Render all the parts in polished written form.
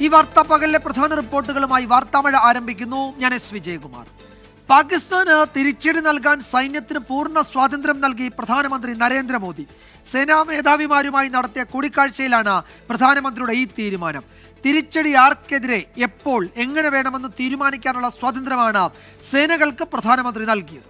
ഈ വാർത്താ പകലിലെ പ്രധാന റിപ്പോർട്ടുകളുമായി വാർത്താമഴ ആരംഭിക്കുന്നു. ഞാൻ എസ് വിജയകുമാർ. പാകിസ്ഥാന് തിരിച്ചടി നൽകാൻ സൈന്യത്തിന് പൂർണ്ണ സ്വാതന്ത്ര്യം നൽകി പ്രധാനമന്ത്രി നരേന്ദ്രമോദി. സേനാ മേധാവിമാരുമായി നടത്തിയ കൂടിക്കാഴ്ചയിലാണ് പ്രധാനമന്ത്രിയുടെ ഈ തീരുമാനം. തിരിച്ചടി ആർക്കെതിരെ എപ്പോൾ എങ്ങനെ വേണമെന്ന് തീരുമാനിക്കാനുള്ള സ്വാതന്ത്ര്യമാണ് സേനകൾക്ക് പ്രധാനമന്ത്രി നൽകിയത്.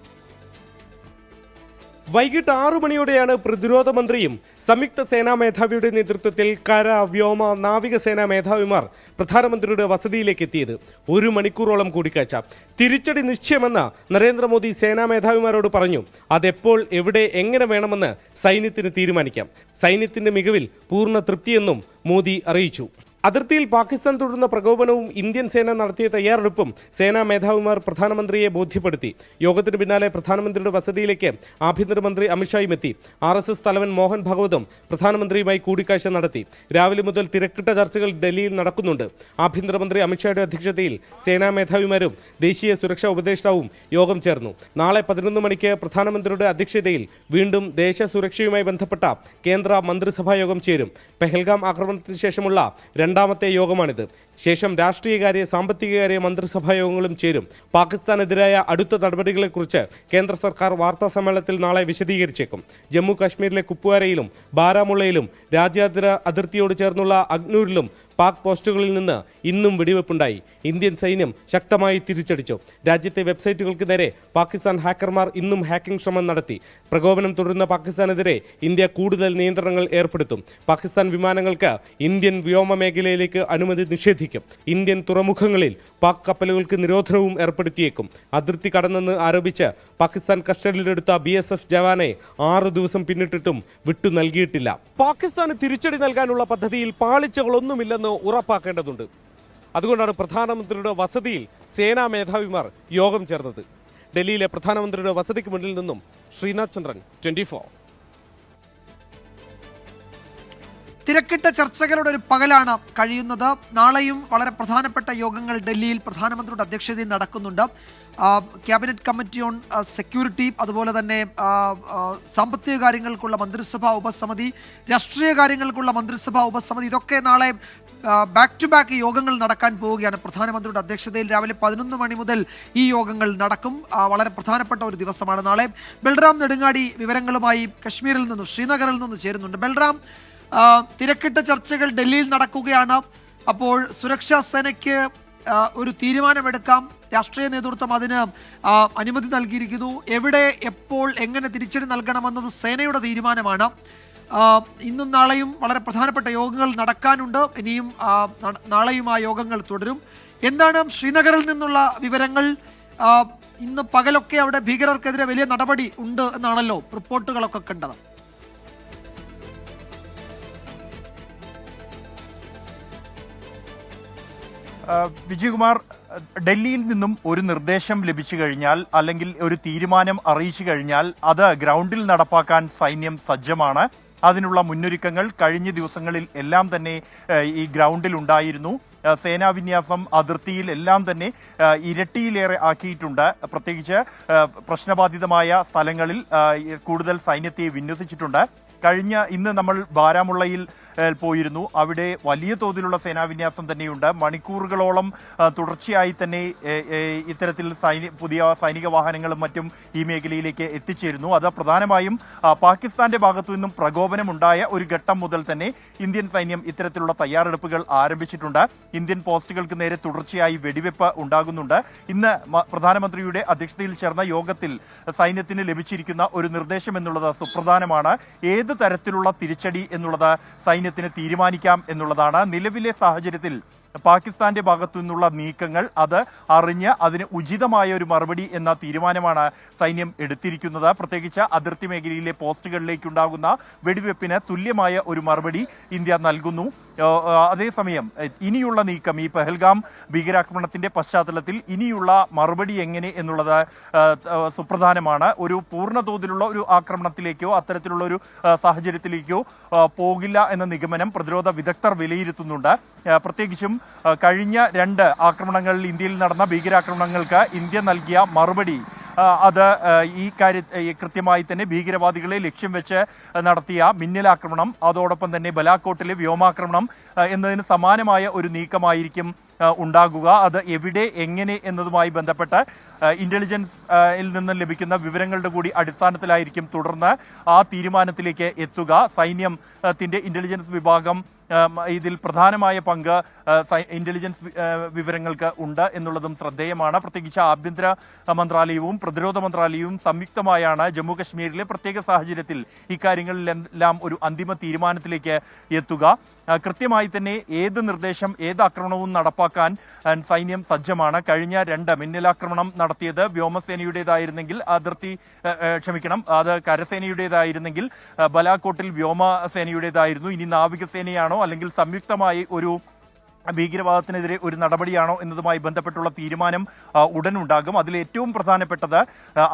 വൈകിട്ട് 6 മണിയോടെയാണ് പ്രതിരോധ മന്ത്രിയും സംയുക്ത സേനാ മേധാവിയുടെ നേതൃത്വത്തിൽ കര, വ്യോമ, നാവികസേനാ മേധാവിമാർ പ്രധാനമന്ത്രിയുടെ വസതിയിലേക്ക് എത്തിയത്. 1 മണിക്കൂറോളം കൂടിക്കാഴ്ച. തിരിച്ചടി നിശ്ചയമെന്ന് നരേന്ദ്രമോദി സേനാ മേധാവിമാരോട് പറഞ്ഞു. അതെപ്പോൾ, എവിടെ, എങ്ങനെ വേണമെന്ന് സൈന്യത്തിന് തീരുമാനിക്കാം. സൈന്യത്തിന്റെ മികവിൽ പൂർണ്ണ തൃപ്തിയെന്നും മോദി അറിയിച്ചു. അതിർത്തിയിൽ പാകിസ്ഥാൻ തുടർന്ന പ്രകോപനവും ഇന്ത്യൻ സേന നടത്തിയ തയ്യാറെടുപ്പും സേനാ മേധാവിമാർ പ്രധാനമന്ത്രിയെ ബോധ്യപ്പെടുത്തി. യോഗത്തിന് പിന്നാലെ പ്രധാനമന്ത്രിയുടെ വസതിയിലേക്ക് ആഭ്യന്തരമന്ത്രി അമിത്ഷായും എത്തി. RSS തലവൻ മോഹൻ ഭഗവതും പ്രധാനമന്ത്രിയുമായി കൂടിക്കാഴ്ച നടത്തി. രാവിലെ മുതൽ തിരക്കിട്ട ചർച്ചകൾ ഡൽഹിയിൽ നടക്കുന്നുണ്ട്. ആഭ്യന്തരമന്ത്രി അമിത്ഷായുടെ അധ്യക്ഷതയിൽ സേനാ മേധാവിമാരും ദേശീയ സുരക്ഷാ ഉപദേഷ്ടാവും യോഗം ചേർന്നു. നാളെ 11 മണിക്ക് പ്രധാനമന്ത്രിയുടെ അധ്യക്ഷതയിൽ വീണ്ടും ദേശസുരക്ഷയുമായി ബന്ധപ്പെട്ട കേന്ദ്ര മന്ത്രിസഭാ യോഗം ചേരും. പെഹൽഗാം ആക്രമണത്തിന് ശേഷമുള്ള രണ്ടാമത്തെ യോഗമാണിത്. ശേഷം രാഷ്ട്രീയകാര്യ, സാമ്പത്തികകാര്യ മന്ത്രിസഭാ യോഗങ്ങളും ചേരും. പാകിസ്ഥാനെതിരായ അടുത്ത നടപടികളെക്കുറിച്ച് കേന്ദ്ര സർക്കാർ വാർത്താ സമ്മേളനത്തിൽ നാളെ വിശദീകരിച്ചേക്കും. ജമ്മു കാശ്മീരിലെ കുപ്വാരയിലും ബാരാമുള്ളയിലും രാജ്യാന്തര അതിർത്തിയോട് ചേർന്നുള്ള അഗ്നൂരിലും പാക് പോസ്റ്റുകളിൽ നിന്ന് ഇന്നും വെടിവെപ്പുണ്ടായി. ഇന്ത്യൻ സൈന്യം ശക്തമായി തിരിച്ചടിച്ചു. രാജ്യത്തെ വെബ്സൈറ്റുകൾക്ക് നേരെ പാകിസ്ഥാൻ ഹാക്കർമാർ ഇന്നും ഹാക്കിംഗ് ശ്രമം നടത്തി. പ്രകോപനം തുടരുന്ന പാകിസ്ഥാനെതിരെ ഇന്ത്യ കൂടുതൽ നിയന്ത്രണങ്ങൾ ഏർപ്പെടുത്തും. പാകിസ്ഥാൻ വിമാനങ്ങൾക്ക് ഇന്ത്യൻ വ്യോമ മേഖലയിലേക്ക് അനുമതി നിഷേധിക്കും. ഇന്ത്യൻ തുറമുഖങ്ങളിൽ പാക് കപ്പലുകൾക്ക് നിരോധനവും ഏർപ്പെടുത്തിയേക്കും. അതിർത്തി കടന്നെന്ന് ആരോപിച്ച് പാകിസ്ഥാൻ കസ്റ്റഡിയിലെടുത്ത BSF ജവാനെ 6 ദിവസം പിന്നിട്ടിട്ടും വിട്ടു നൽകിയിട്ടില്ല. പാകിസ്ഥാന് തിരിച്ചടി നൽകാനുള്ള പദ്ധതിയിൽ പാളിച്ചകളൊന്നുമില്ലെന്ന് ഉറപ്പാക്കേണ്ടതുണ്ട്. അതുകൊണ്ടാണ് പ്രധാനമന്ത്രിയുടെ വസതിയിൽ സേനാ മേധാവിമാർ യോഗം ചേർന്നത്. ഡൽഹിയിലെ പ്രധാനമന്ത്രിയുടെ വസതിക്ക് മുന്നിൽ നിന്നും ശ്രീനാഥ് ചന്ദ്രൻ, 24. തിരക്കിട്ട ചർച്ചകളുടെ ഒരു പകലാണ് കഴിയുന്നത്. നാളെയും വളരെ പ്രധാനപ്പെട്ട യോഗങ്ങൾ ഡൽഹിയിൽ പ്രധാനമന്ത്രിയുടെ അധ്യക്ഷതയിൽ നടക്കുന്നുണ്ട്. ക്യാബിനറ്റ് കമ്മിറ്റി ഓൺ സെക്യൂരിറ്റി, അതുപോലെ തന്നെ സാമ്പത്തിക കാര്യങ്ങൾക്കുള്ള മന്ത്രിസഭാ ഉപസമിതി, രാഷ്ട്രീയ കാര്യങ്ങൾക്കുള്ള മന്ത്രിസഭാ ഉപസമിതി, ഇതൊക്കെ നാളെ ബാക്ക് ടു ബാക്ക് യോഗങ്ങൾ നടക്കാൻ പോവുകയാണ്. പ്രധാനമന്ത്രിയുടെ അധ്യക്ഷതയിൽ രാവിലെ 11 മണി മുതൽ ഈ യോഗങ്ങൾ നടക്കും. വളരെ പ്രധാനപ്പെട്ട ഒരു ദിവസമാണ് നാളെ. ബൽറാം നെടുങ്ങാടി വിവരങ്ങളുമായി കശ്മീരിൽ നിന്നും, ശ്രീനഗറിൽ നിന്നും ചേരുന്നുണ്ട്. ബൽറാം, തിരക്കിട്ട ചർച്ചകൾ ഡൽഹിയിൽ നടക്കുകയാണ്. അപ്പോൾ സുരക്ഷാ സേനയ്ക്ക് ഒരു തീരുമാനമെടുക്കാം. രാഷ്ട്രീയ നേതൃത്വം അതിന് അനുമതി നൽകിയിരിക്കുന്നു. എവിടെ, എപ്പോൾ, എങ്ങനെ തിരിച്ചടി നൽകണമെന്നത് സേനയുടെ തീരുമാനമാണ്. ഇന്നും നാളെയും വളരെ പ്രധാനപ്പെട്ട യോഗങ്ങൾ നടക്കാനുണ്ട്. ഇനിയും നാളെയും ആ യോഗങ്ങൾ തുടരും. എന്താണ് ശ്രീനഗറിൽ നിന്നുള്ള വിവരങ്ങൾ? ഇന്ന് പകലൊക്കെ അവിടെ ഭീകരർക്കെതിരെ വലിയ നടപടി ഉണ്ട് എന്നാണല്ലോ റിപ്പോർട്ടുകളൊക്കെ കണ്ടത്. വിജയകുമാർ, ഡൽഹിയിൽ നിന്നും ഒരു നിർദ്ദേശം ലഭിച്ചു കഴിഞ്ഞാൽ, അല്ലെങ്കിൽ ഒരു തീരുമാനം അറിയിച്ചു കഴിഞ്ഞാൽ അത് ഗ്രൗണ്ടിൽ നടപ്പാക്കാൻ സൈന്യം സജ്ജമാണ്. അതിനുള്ള മുന്നൊരുക്കങ്ങൾ കഴിഞ്ഞ ദിവസങ്ങളിൽ എല്ലാം തന്നെ ഈ ഗ്രൗണ്ടിൽ ഉണ്ടായിരുന്നു. സേനാവിന്യാസം അതിർത്തിയിൽ എല്ലാം തന്നെ ഇരട്ടിയിലേറെ ആക്കിയിട്ടുണ്ട്. പ്രത്യേകിച്ച് പ്രശ്നബാധിതമായ സ്ഥലങ്ങളിൽ കൂടുതൽ സൈന്യത്തെ വിന്യസിച്ചിട്ടുണ്ട്. ഇന്ന് നമ്മൾ ബാരാമുള്ളയിൽ പോയിരുന്നു. അവിടെ വലിയ തോതിലുള്ള സേനാവിന്യാസം തന്നെയുണ്ട്. മണിക്കൂറുകളോളം തുടർച്ചയായി തന്നെ ഇത്തരത്തിൽ പുതിയ സൈനിക വാഹനങ്ങളും മറ്റും ഈ മേഖലയിലേക്ക് എത്തിച്ചേരുന്നു. അത് പ്രധാനമായും പാകിസ്ഥാന്റെ ഭാഗത്തു നിന്നും പ്രകോപനമുണ്ടായ ഒരു ഘട്ടം മുതൽ തന്നെ ഇന്ത്യൻ സൈന്യം ഇത്തരത്തിലുള്ള തയ്യാറെടുപ്പുകൾ ആരംഭിച്ചിട്ടുണ്ട്. ഇന്ത്യൻ പോസ്റ്റുകൾക്ക് നേരെ തുടർച്ചയായി വെടിവെപ്പ് ഉണ്ടാകുന്നുണ്ട്. ഇന്ന് പ്രധാനമന്ത്രിയുടെ അധ്യക്ഷതയിൽ ചേർന്ന യോഗത്തിൽ സൈന്യത്തിന് ലഭിച്ചിരിക്കുന്ന ഒരു നിർദ്ദേശം എന്നുള്ളത് സുപ്രധാനമാണ്. ഏത് തരത്തിലുള്ള തിരിച്ചടി എന്നുള്ളത് സൈന്യത്തിന് തീരുമാനിക്കാം എന്നുള്ളതാണ്. നിലവിലെ സാഹചര്യത്തിൽ പാകിസ്ഥാന്റെ ഭാഗത്തു നിന്നുള്ള നീക്കങ്ങൾ അത് അറിഞ്ഞ് അതിന് ഉചിതമായ ഒരു മറുപടി എന്ന തീരുമാനമാണ് സൈന്യം എടുത്തിരിക്കുന്നത്. പ്രത്യേകിച്ച് അതിർത്തി മേഖലയിലെ പോസ്റ്റുകളിലേക്കുണ്ടാകുന്ന വെടിവെപ്പിന് തുല്യമായ ഒരു മറുപടി ഇന്ത്യ നൽകുന്നു. അതേസമയം ഇനിയുള്ള നീക്കം, ഈ പെഹൽഗാം ഭീകരാക്രമണത്തിന്റെ പശ്ചാത്തലത്തിൽ ഇനിയുള്ള മറുപടി എങ്ങനെ എന്നുള്ളത് സുപ്രധാനമാണ്. ഒരു പൂർണ്ണതോതിലുള്ള ഒരു ആക്രമണത്തിലേക്കോ അത്തരത്തിലുള്ള ഒരു സാഹചര്യത്തിലേക്കോ പോകില്ല എന്ന നിഗമനം പ്രതിരോധ വിദഗ്ധർ വിലയിരുത്തുന്നുണ്ട്. പ്രത്യേകിച്ചും കഴിഞ്ഞ 2 ആക്രമണങ്ങളിൽ, ഇന്ത്യയിൽ നടന്ന ഭീകരാക്രമണങ്ങൾക്ക് ഇന്ത്യ നൽകിയ മറുപടി അത് ഈ കൃത്യമായി തന്നെ ഭീകരവാദികളെ ലക്ഷ്യം വെച്ച് നടത്തിയ മിന്നലാക്രമണം, അതോടൊപ്പം തന്നെ ബലാക്കോട്ടിലെ വ്യോമാക്രമണം എന്നതിന് സമാനമായ ഒരു നീക്കമായിരിക്കും ഉണ്ടാകുക. അത് എവിടെ, എങ്ങനെ എന്നതുമായി ബന്ധപ്പെട്ട് ഇന്റലിജൻസിൽ നിന്ന് ലഭിക്കുന്ന വിവരങ്ങളുടെ കൂടി അടിസ്ഥാനത്തിലായിരിക്കും തുടർന്ന് ആ തീരുമാനത്തിലേക്ക് എത്തുക. സൈന്യത്തിന്റെ ഇന്റലിജൻസ് വിഭാഗം ഇതിൽ പ്രധാനമായ പങ്ക് ഇന്റലിജൻസ് വിവരങ്ങൾക്ക് ഉണ്ട് എന്നുള്ളതും ശ്രദ്ധേയമാണ്. പ്രത്യേകിച്ച് ആഭ്യന്തര മന്ത്രാലയവും പ്രതിരോധ മന്ത്രാലയവും സംയുക്തമായാണ് ജമ്മു കശ്മീരിലെ പ്രത്യേക സാഹചര്യത്തിൽ ഇക്കാര്യങ്ങളിലെല്ലാം ഒരു അന്തിമ തീരുമാനത്തിലേക്ക് എത്തുക. കൃത്യമായി തന്നെ ഏത് നിർദ്ദേശം, ഏത് ആക്രമണവും നടപ്പാക്കാൻ സൈന്യം സജ്ജമാണ്. കഴിഞ്ഞ 2 മിന്നലാക്രമണം നടത്തിയത് വ്യോമസേനയുടേതായിരുന്നെങ്കിൽ അത് കരസേനയുടേതായിരുന്നെങ്കിൽ ബലാക്കോട്ടിൽ വ്യോമസേനയുടേതായിരുന്നു. ഇനി നാവികസേനയാണോ അല്ലെങ്കിൽ സംയുക്തമായി ഒരു ഭീകരവാദത്തിനെതിരെ ഒരു നടപടിയാണോ എന്നതുമായി ബന്ധപ്പെട്ടുള്ള തീരുമാനം ഉടനുണ്ടാകും. അതിൽ ഏറ്റവും പ്രധാനപ്പെട്ടത്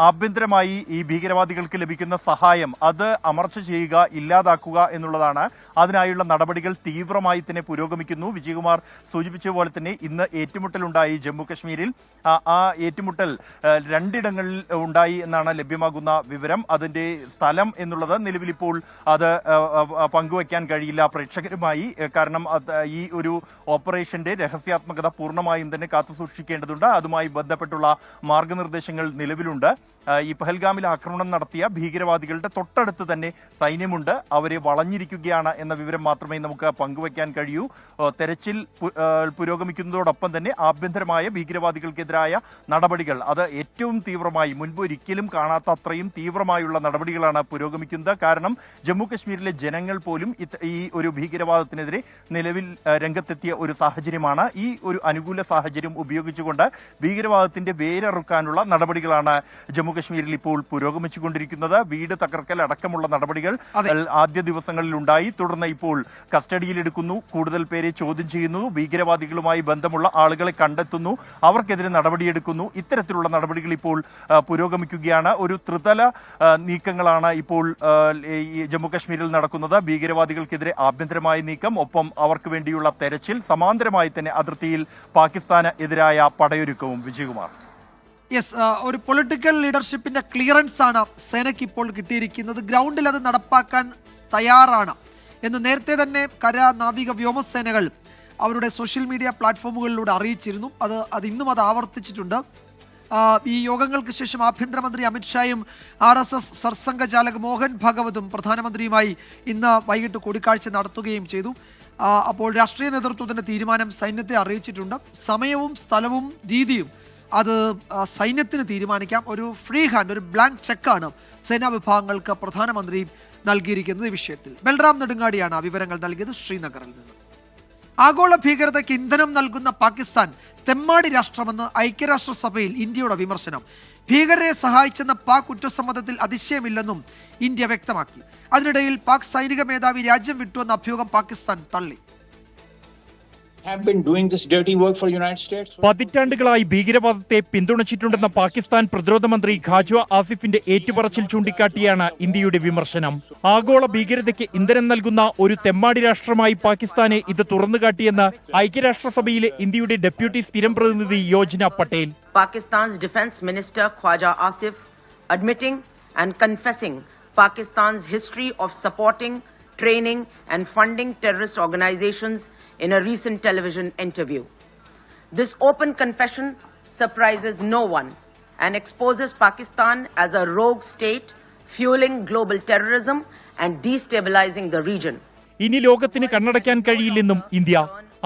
ആഭ്യന്തരമായി ഈ ഭീകരവാദികൾക്ക് ലഭിക്കുന്ന സഹായം അത് അമർച്ച ചെയ്യുക, ഇല്ലാതാക്കുക എന്നുള്ളതാണ്. അതിനായുള്ള നടപടികൾ തീവ്രമായി തന്നെ പുരോഗമിക്കുന്നു. വിജയകുമാർ സൂചിപ്പിച്ച പോലെ തന്നെ ഇന്ന് ഏറ്റുമുട്ടലുണ്ടായി ജമ്മു കശ്മീരിൽ. ആ ഏറ്റുമുട്ടൽ 2 ഇടങ്ങളിൽ ഉണ്ടായി എന്നാണ് ലഭ്യമാകുന്ന വിവരം. അതിന്റെ സ്ഥലം എന്നുള്ളത് നിലവിലിപ്പോൾ അത് പങ്കുവയ്ക്കാൻ കഴിയില്ല പ്രേക്ഷകരുമായി. കാരണം ഈ ഒരു ഓപ്പറേഷന്റെ രഹസ്യാത്മകത പൂർണ്ണമായും തന്നെ കാത്തുസൂക്ഷിക്കേണ്ടതുണ്ട്. അതുമായി ബന്ധപ്പെട്ടുള്ള മാർഗനിർദ്ദേശങ്ങൾ നിലവിലുണ്ട്. ഈ പഹൽഗാമിൽ ആക്രമണം നടത്തിയ ഭീകരവാദികളുടെ തൊട്ടടുത്ത് തന്നെ സൈന്യമുണ്ട്. അവരെ വളഞ്ഞിരിക്കുകയാണ് എന്ന വിവരം മാത്രമേ നമുക്ക് പങ്കുവയ്ക്കാൻ കഴിയൂ. തെരച്ചിൽ പുരോഗമിക്കുന്നതോടൊപ്പം തന്നെ ആഭ്യന്തരമായ ഭീകരവാദികൾക്കെതിരായ നടപടികൾ അത് ഏറ്റവും തീവ്രമായി, മുൻപ് ഒരിക്കലും കാണാത്ത അത്രയും തീവ്രമായുള്ള നടപടികളാണ് പുരോഗമിക്കുന്നത്. കാരണം ജമ്മു കശ്മീരിലെ ജനങ്ങൾ പോലും ഈ ഒരു ഭീകരവാദത്തിനെതിരെ നിലവിൽ രംഗത്തെത്തിയ ഒരു സാഹചര്യമാണ്. ഈ ഒരു അനുകൂല സാഹചര്യം ഉപയോഗിച്ചുകൊണ്ട് ഭീകരവാദത്തിന്റെ വേരറുക്കാനുള്ള നടപടികളാണ് ജമ്മു കശ്മീരിൽ ഇപ്പോൾ പുരോഗമിച്ചുകൊണ്ടിരിക്കുന്നത്. വീട് തകർക്കൽ അടക്കമുള്ള നടപടികൾ ആദ്യ ദിവസങ്ങളിൽ ഉണ്ടായി. തുടർന്ന് ഇപ്പോൾ കസ്റ്റഡിയിലെടുക്കുന്നു, കൂടുതൽ പേരെ ചോദ്യം ചെയ്യുന്നു, ഭീകരവാദികളുമായി ബന്ധമുള്ള ആളുകളെ കണ്ടെത്തുന്നു, അവർക്കെതിരെ നടപടിയെടുക്കുന്നു. ഇത്തരത്തിലുള്ള നടപടികൾ ഇപ്പോൾ പുരോഗമിക്കുകയാണ്. ഒരു ത്രിതല നീക്കങ്ങളാണ് ഇപ്പോൾ ജമ്മു കശ്മീരിൽ നടക്കുന്നത്. ഭീകരവാദികൾക്കെതിരെ ആഭ്യന്തരമായ നീക്കം, ഒപ്പം അവർക്ക് വേണ്ടിയുള്ള തെരച്ചിൽ, സമാന്തരമായി തന്നെ അതിർത്തിയിൽ പാകിസ്ഥാന് എതിരായ പടയൊരുക്കവും. വിജയകുമാർ. ഒരു പൊളിറ്റിക്കൽ ലീഡർഷിപ്പിന്റെ ക്ലിയറൻസ് ആണ് സേനയ്ക്ക് ഇപ്പോൾ കിട്ടിയിരിക്കുന്നത്. ഗ്രൗണ്ടിൽ അത് നടപ്പാക്കാൻ തയ്യാറാണ് എന്ന് നേരത്തെ തന്നെ കര, നാവിക, വ്യോമസേനകൾ അവരുടെ സോഷ്യൽ മീഡിയ പ്ലാറ്റ്ഫോമുകളിലൂടെ അറിയിച്ചിരുന്നു. അത് ഇന്നും അത് ആവർത്തിച്ചിട്ടുണ്ട്. ഈ യോഗങ്ങൾക്ക് ശേഷം ആഭ്യന്തരമന്ത്രി അമിത്ഷായും RSS സർസംഘചാലക് മോഹൻ ഭഗവതും പ്രധാനമന്ത്രിയുമായി ഇന്ന് വൈകിട്ട് കൂടിക്കാഴ്ച നടത്തുകയും ചെയ്തു. അപ്പോൾ രാഷ്ട്രീയ നേതൃത്വത്തിന്റെ തീരുമാനം സൈന്യത്തെ അറിയിച്ചിട്ടുണ്ട്. സമയവും സ്ഥലവും രീതിയും അത് സൈന്യത്തിന് തീരുമാനിക്കാം. ഒരു ഫ്രീ ഹാൻഡ്, ഒരു ബ്ലാങ്ക് ചെക്കാണ് സേനാ വിഭാഗങ്ങൾക്ക് പ്രധാനമന്ത്രി നൽകിയിരിക്കുന്നത് ഈ വിഷയത്തിൽ. ബൽറാം നെടുങ്ങാടിയാണ് വിവരങ്ങൾ നൽകിയത് ശ്രീനഗറിൽ നിന്ന്. ആഗോള ഭീകരതയ്ക്ക് ഇന്ധനം നൽകുന്ന പാകിസ്ഥാൻ തെമ്മാടി രാഷ്ട്രമെന്ന് ഐക്യരാഷ്ട്രസഭയിൽ ഇന്ത്യയുടെ വിമർശനം. ഭീകരരെ സഹായിച്ചെന്ന പാക് കുറ്റസമ്മതത്തിൽ അതിശയമില്ലെന്നും ഇന്ത്യ വ്യക്തമാക്കി. അതിനിടയിൽ പാക് സൈനിക മേധാവി രാജ്യം വിട്ടുവെന്ന അഭ്യൂഹം പാകിസ്ഥാൻ തള്ളി. പതിറ്റാണ്ടുകളായി ഭീകരവാദത്തെ പിന്തുണച്ചിട്ടുണ്ടെന്ന പാകിസ്ഥാൻ പ്രതിരോധ മന്ത്രി ഖാജ്വ ആസിഫിന്റെ ഏറ്റുപറച്ചിൽ ചൂണ്ടിക്കാട്ടിയാണ് ഇന്ത്യയുടെ വിമർശനം. ആഗോള ഭീകരതയ്ക്ക് ഇന്ധനം നൽകുന്ന ഒരു തെമ്മാടി രാഷ്ട്രമായി പാകിസ്ഥാനെ ഇത് തുറന്നുകാട്ടിയെന്ന് ഐക്യരാഷ്ട്രസഭയിലെ ഇന്ത്യയുടെ ഡെപ്യൂട്ടി സ്ഥിരം പ്രതിനിധി Yojana Patel. Pakistan's defense minister Khwaja Asif admitting and confessing Pakistan's history of supporting, training and funding terrorist organizations in a recent television interview. This open confession surprises no one and exposes Pakistan as a rogue state fueling global terrorism and destabilizing the region. ഇനി ലോകത്തിന് കണ്ണടയ്ക്കാൻ കഴിയില്ലെന്നും India.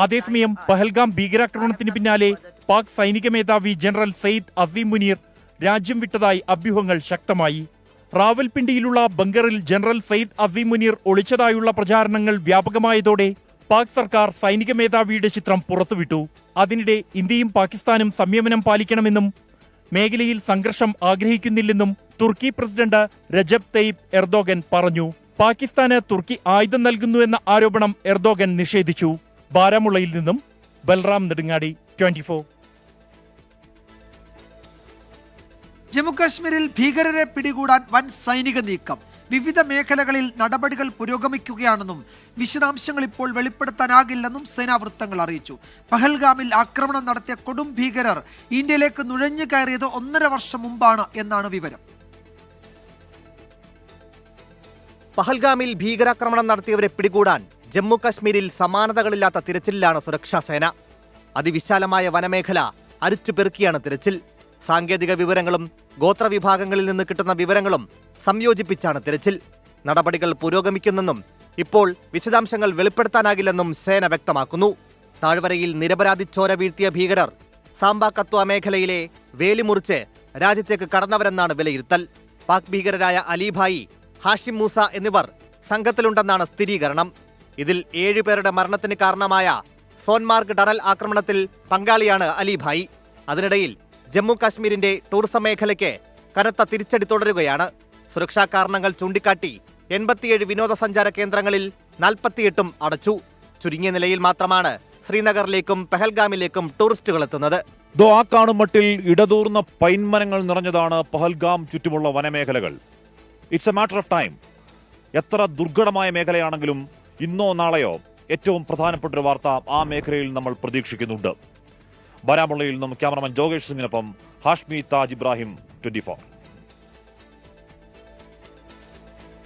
അതേസമയം പഹൽഗാം ഭീകരാക്രമണത്തിന് പിന്നാലെ പാക് സൈനിക മേധാവി general Sayyid Azeem Muneer രാജ്യം വിട്ടതായി അഭ്യൂഹങ്ങൾ ശക്തമായി. റാവൽപിണ്ടിയിലുള്ള ബങ്കറിൽ ജനറൽ സയ്യിദ് അസീം മുനീർ ഒളിച്ചതായുള്ള പ്രചാരണങ്ങൾ വ്യാപകമായതോടെ പാക് സർക്കാർ സൈനിക മേധാവിയുടെ ചിത്രം പുറത്തുവിട്ടു. അതിനിടെ ഇന്ത്യയും പാകിസ്ഥാനും സംയമനം പാലിക്കണമെന്നും മേഖലയിൽ സംഘർഷം ആഗ്രഹിക്കുന്നില്ലെന്നും തുർക്കി പ്രസിഡന്റ് രജബ് തയ്യിബ് എർദോഗൻ പറഞ്ഞു. പാകിസ്ഥാന് തുർക്കി ആയുധം നൽകുന്നുവെന്ന ആരോപണം എർദോഗൻ നിഷേധിച്ചു. ബാരാമുള്ളയിൽ നിന്നും ബൽറാം നെടുങ്ങാടി, 24. ജമ്മുകാശ്മീരിൽ ഭീകരരെ പിടികൂടാൻ വൻ സൈനിക നീക്കം. വിവിധ മേഖലകളിൽ നടപടികൾ പുരോഗമിക്കുകയാണെന്നും വിശദാംശങ്ങൾ ഇപ്പോൾ വെളിപ്പെടുത്താനാകില്ലെന്നും സേനാ വൃത്തങ്ങൾ അറിയിച്ചു. പഹൽഗാമിൽ ആക്രമണം നടത്തിയ കൊടും ഭീകരർ ഇന്ത്യയിലേക്ക് നുഴഞ്ഞു കയറിയത് 1.5 വർഷം മുമ്പാണ് എന്നാണ് വിവരം. പഹൽഗാമിൽ ഭീകരാക്രമണം നടത്തിയവരെ പിടികൂടാൻ ജമ്മു കശ്മീരിൽ സമാനതകളില്ലാത്ത തിരച്ചിലാണ് സുരക്ഷാ സേന. അതിവിശാലമായ വനമേഖല അരിച്ചുപെറുക്കിയാണ് തിരച്ചിൽ. സാങ്കേതിക വിവരങ്ങളും ഗോത്രവിഭാഗങ്ങളിൽ നിന്ന് കിട്ടുന്ന വിവരങ്ങളും സംയോജിപ്പിച്ചാണ് തിരച്ചിൽ. നടപടികൾ പുരോഗമിക്കുന്നെന്നും ഇപ്പോൾ വിശദാംശങ്ങൾ വെളിപ്പെടുത്താനാകില്ലെന്നും സേന വ്യക്തമാക്കുന്നു. താഴ്വരയിൽ നിരപരാധി ചോര വീഴ്ത്തിയ ഭീകരർ സാംബ കത്വ മേഖലയിലെ വേലി മുറിച്ച് രാജ്യത്തേക്ക് കടന്നവരെന്നാണ് വിലയിരുത്തൽ. പാക് ഭീകരരായ അലിഭായി, ഹാഷിം മൂസ എന്നിവർ സംഘത്തിലുണ്ടെന്നാണ് സ്ഥിരീകരണം. ഇതിൽ 7 പേരുടെ മരണത്തിന് കാരണമായ സോൻമാർഗ് ടണൽ ആക്രമണത്തിൽ പങ്കാളിയാണ് അലിഭായി. അതിനിടയിൽ ജമ്മു കാശ്മീരിന്റെ ടൂറിസം മേഖലയ്ക്ക് കനത്ത തിരിച്ചടി തുടരുകയാണ്. സുരക്ഷാ കാരണങ്ങൾ ചൂണ്ടിക്കാട്ടി 87 വിനോദസഞ്ചാര കേന്ദ്രങ്ങളിൽ 48ഉം അടച്ചു. ചുരുങ്ങിയ നിലയിൽ മാത്രമാണ് ശ്രീനഗറിലേക്കും പെഹൽഗാമിലേക്കും ടൂറിസ്റ്റുകൾ എത്തുന്നത്. ആ കാണും മട്ടിൽ ഇടതൂർന്ന പൈൻമരങ്ങൾ നിറഞ്ഞതാണ് പഹൽഗാം ചുറ്റുമുള്ള വനമേഖലകൾ. It's a matter of time. എത്ര ദുർഘടമായ മേഖലയാണെങ്കിലും ഇന്നോ നാളെയോ ഏറ്റവും പ്രധാനപ്പെട്ട ഒരു വാർത്ത ആ മേഖലയിൽ നമ്മൾ പ്രതീക്ഷിക്കുന്നുണ്ട്. ബാരാമുള്ളയിൽ നിന്നും ക്യാമറമാൻ ജോഗേഷ് സിംഗിനൊപ്പം ഹാഷ്മി താജ് ഇബ്രാഹിം, 24.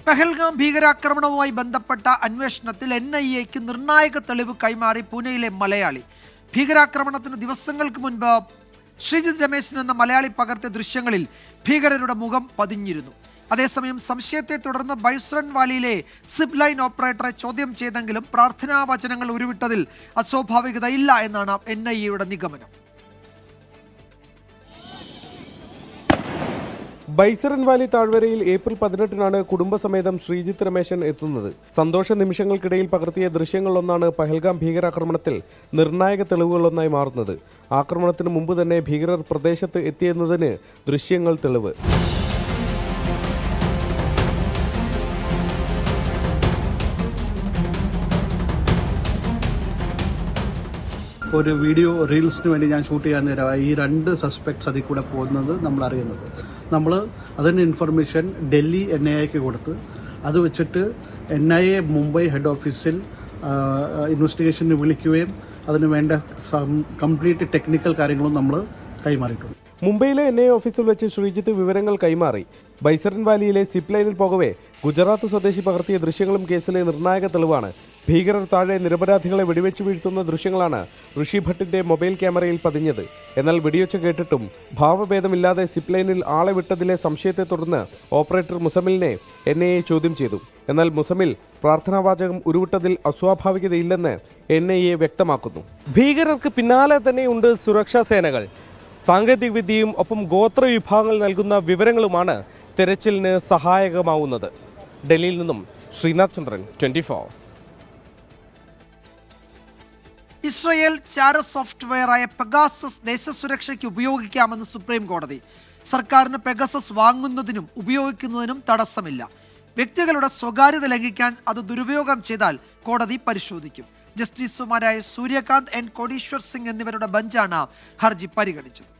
പഹൽഗാം ഭീകരാക്രമണവുമായി ബന്ധപ്പെട്ട അന്വേഷണത്തിൽ NIAക്ക് നിർണായക തെളിവ് കൈമാറി പൂനെയിലെ മലയാളി. ഭീകരാക്രമണത്തിന് ദിവസങ്ങൾക്ക് മുൻപ് ശ്രീജിത്ത് രമേശൻ എന്ന മലയാളി പകർത്തിയ ദൃശ്യങ്ങളിൽ ഭീകരരുടെ മുഖം പതിഞ്ഞിരുന്നു. അതേസമയം സംശയത്തെ തുടർന്ന് ബൈസ്രൺ വാലിയിലെ സിപ്പ് ലൈൻ ഓപ്പറേറ്ററെ ചോദ്യം ചെയ്തെങ്കിലും പ്രാർത്ഥനാ വചനങ്ങൾ ഉരുവിട്ടതിൽ അസ്വാഭാവികതയില്ല എന്നാണ് NIAയുടെ നിഗമനം. ബൈസറൻ വാലി താഴ്വരയിൽ ഏപ്രിൽ 18-നാണ് കുടുംബസമേതം ശ്രീജിത്ത് രമേശൻ എത്തുന്നത്. സന്തോഷ നിമിഷങ്ങൾക്കിടയിൽ പകർത്തിയ ദൃശ്യങ്ങളിലൊന്നാണ് പഹൽഗാം ഭീകരാക്രമണത്തിൽ നിർണായക തെളിവുകളൊന്നായി മാറുന്നത്. ആക്രമണത്തിന് മുമ്പ് തന്നെ ഭീകരർ പ്രദേശത്ത് എത്തിയെന്നതിന് ദൃശ്യങ്ങൾ തെളിവ്. ഒരു വീഡിയോ റീൽസിന് വേണ്ടി ഞാൻ ഷൂട്ട് ചെയ്യാൻ നേരം ഈ 2 സസ്പെക്ട്സ് അതിൽ കൂടെ പോകുന്നത് നമ്മൾ അറിയുന്നത്. നമ്മൾ അതിൻ്റെ ഇൻഫർമേഷൻ ഡൽഹി NIAക്ക് കൊടുത്ത് അത് വെച്ചിട്ട് NIA മുംബൈ ഹെഡ് ഓഫീസിൽ ഇൻവെസ്റ്റിഗേഷന് വിളിക്കുകയും അതിന് വേണ്ട കംപ്ലീറ്റ് ടെക്നിക്കൽ കാര്യങ്ങളും നമ്മൾ കൈമാറിയിട്ടുണ്ട്. മുംബൈയിലെ NIA ഓഫീസിൽ വെച്ച് ശ്രീജിത്ത് വിവരങ്ങൾ കൈമാറി. ബൈസറൻ വാലിയിലെ സിപ്പ് ലൈനിൽ പോകവേ ഗുജറാത്ത് സ്വദേശി പകർത്തിയ ദൃശ്യങ്ങളും കേസിലെ നിർണായക തെളിവാണ്. ഭീകരർ താഴെ നിരപരാധികളെ വെടിവെച്ചു വീഴ്ത്തുന്ന ദൃശ്യങ്ങളാണ് ഋഷി ഭട്ടിന്റെ മൊബൈൽ ക്യാമറയിൽ പതിഞ്ഞത്. എന്നാൽ വെടിയൊച്ച കേട്ടിട്ടും ഭാവഭേദമില്ലാതെ സിപ്പ് ലൈനിൽ ആളെ വിട്ടതിലെ സംശയത്തെ തുടർന്ന് ഓപ്പറേറ്റർ മുസമിലിനെ NIA ചോദ്യം ചെയ്തു. എന്നാൽ മുസമിൽ പ്രാർത്ഥനാവാചകം ഉരുവിട്ടതിൽ അസ്വാഭാവികതയില്ലെന്ന് NIA വ്യക്തമാക്കുന്നു. ഭീകരർക്ക് പിന്നാലെ തന്നെയുണ്ട് സുരക്ഷാ സേനകൾ. സാങ്കേതികവിദ്യയും ഒപ്പം ഗോത്ര വിഭാഗങ്ങൾ നൽകുന്ന വിവരങ്ങളുമാണ് തെരച്ചിലിന് സഹായകമാവുന്നത്. ഡൽഹിയിൽ നിന്നും ശ്രീനാഥ് ചന്ദ്രൻ, 24. ഇസ്രയേൽ ചാര സോഫ്റ്റ്വെയറായ പെഗാസസ് ദേശസുരക്ഷയ്ക്ക് ഉപയോഗിക്കാമെന്ന് സുപ്രീം കോടതി. സർക്കാരിന് പെഗസസ് വാങ്ങുന്നതിനും ഉപയോഗിക്കുന്നതിനും തടസ്സമില്ല. വ്യക്തികളുടെ സ്വകാര്യത ലംഘിക്കാൻ അത് ദുരുപയോഗം ചെയ്താൽ കോടതി പരിശോധിക്കും. ജസ്റ്റിസുമാരായ സൂര്യകാന്ത് N കോടീശ്വർ സിംഗ് എന്നിവരുടെ ബെഞ്ചാണ് ഹർജി പരിഗണിച്ചത്.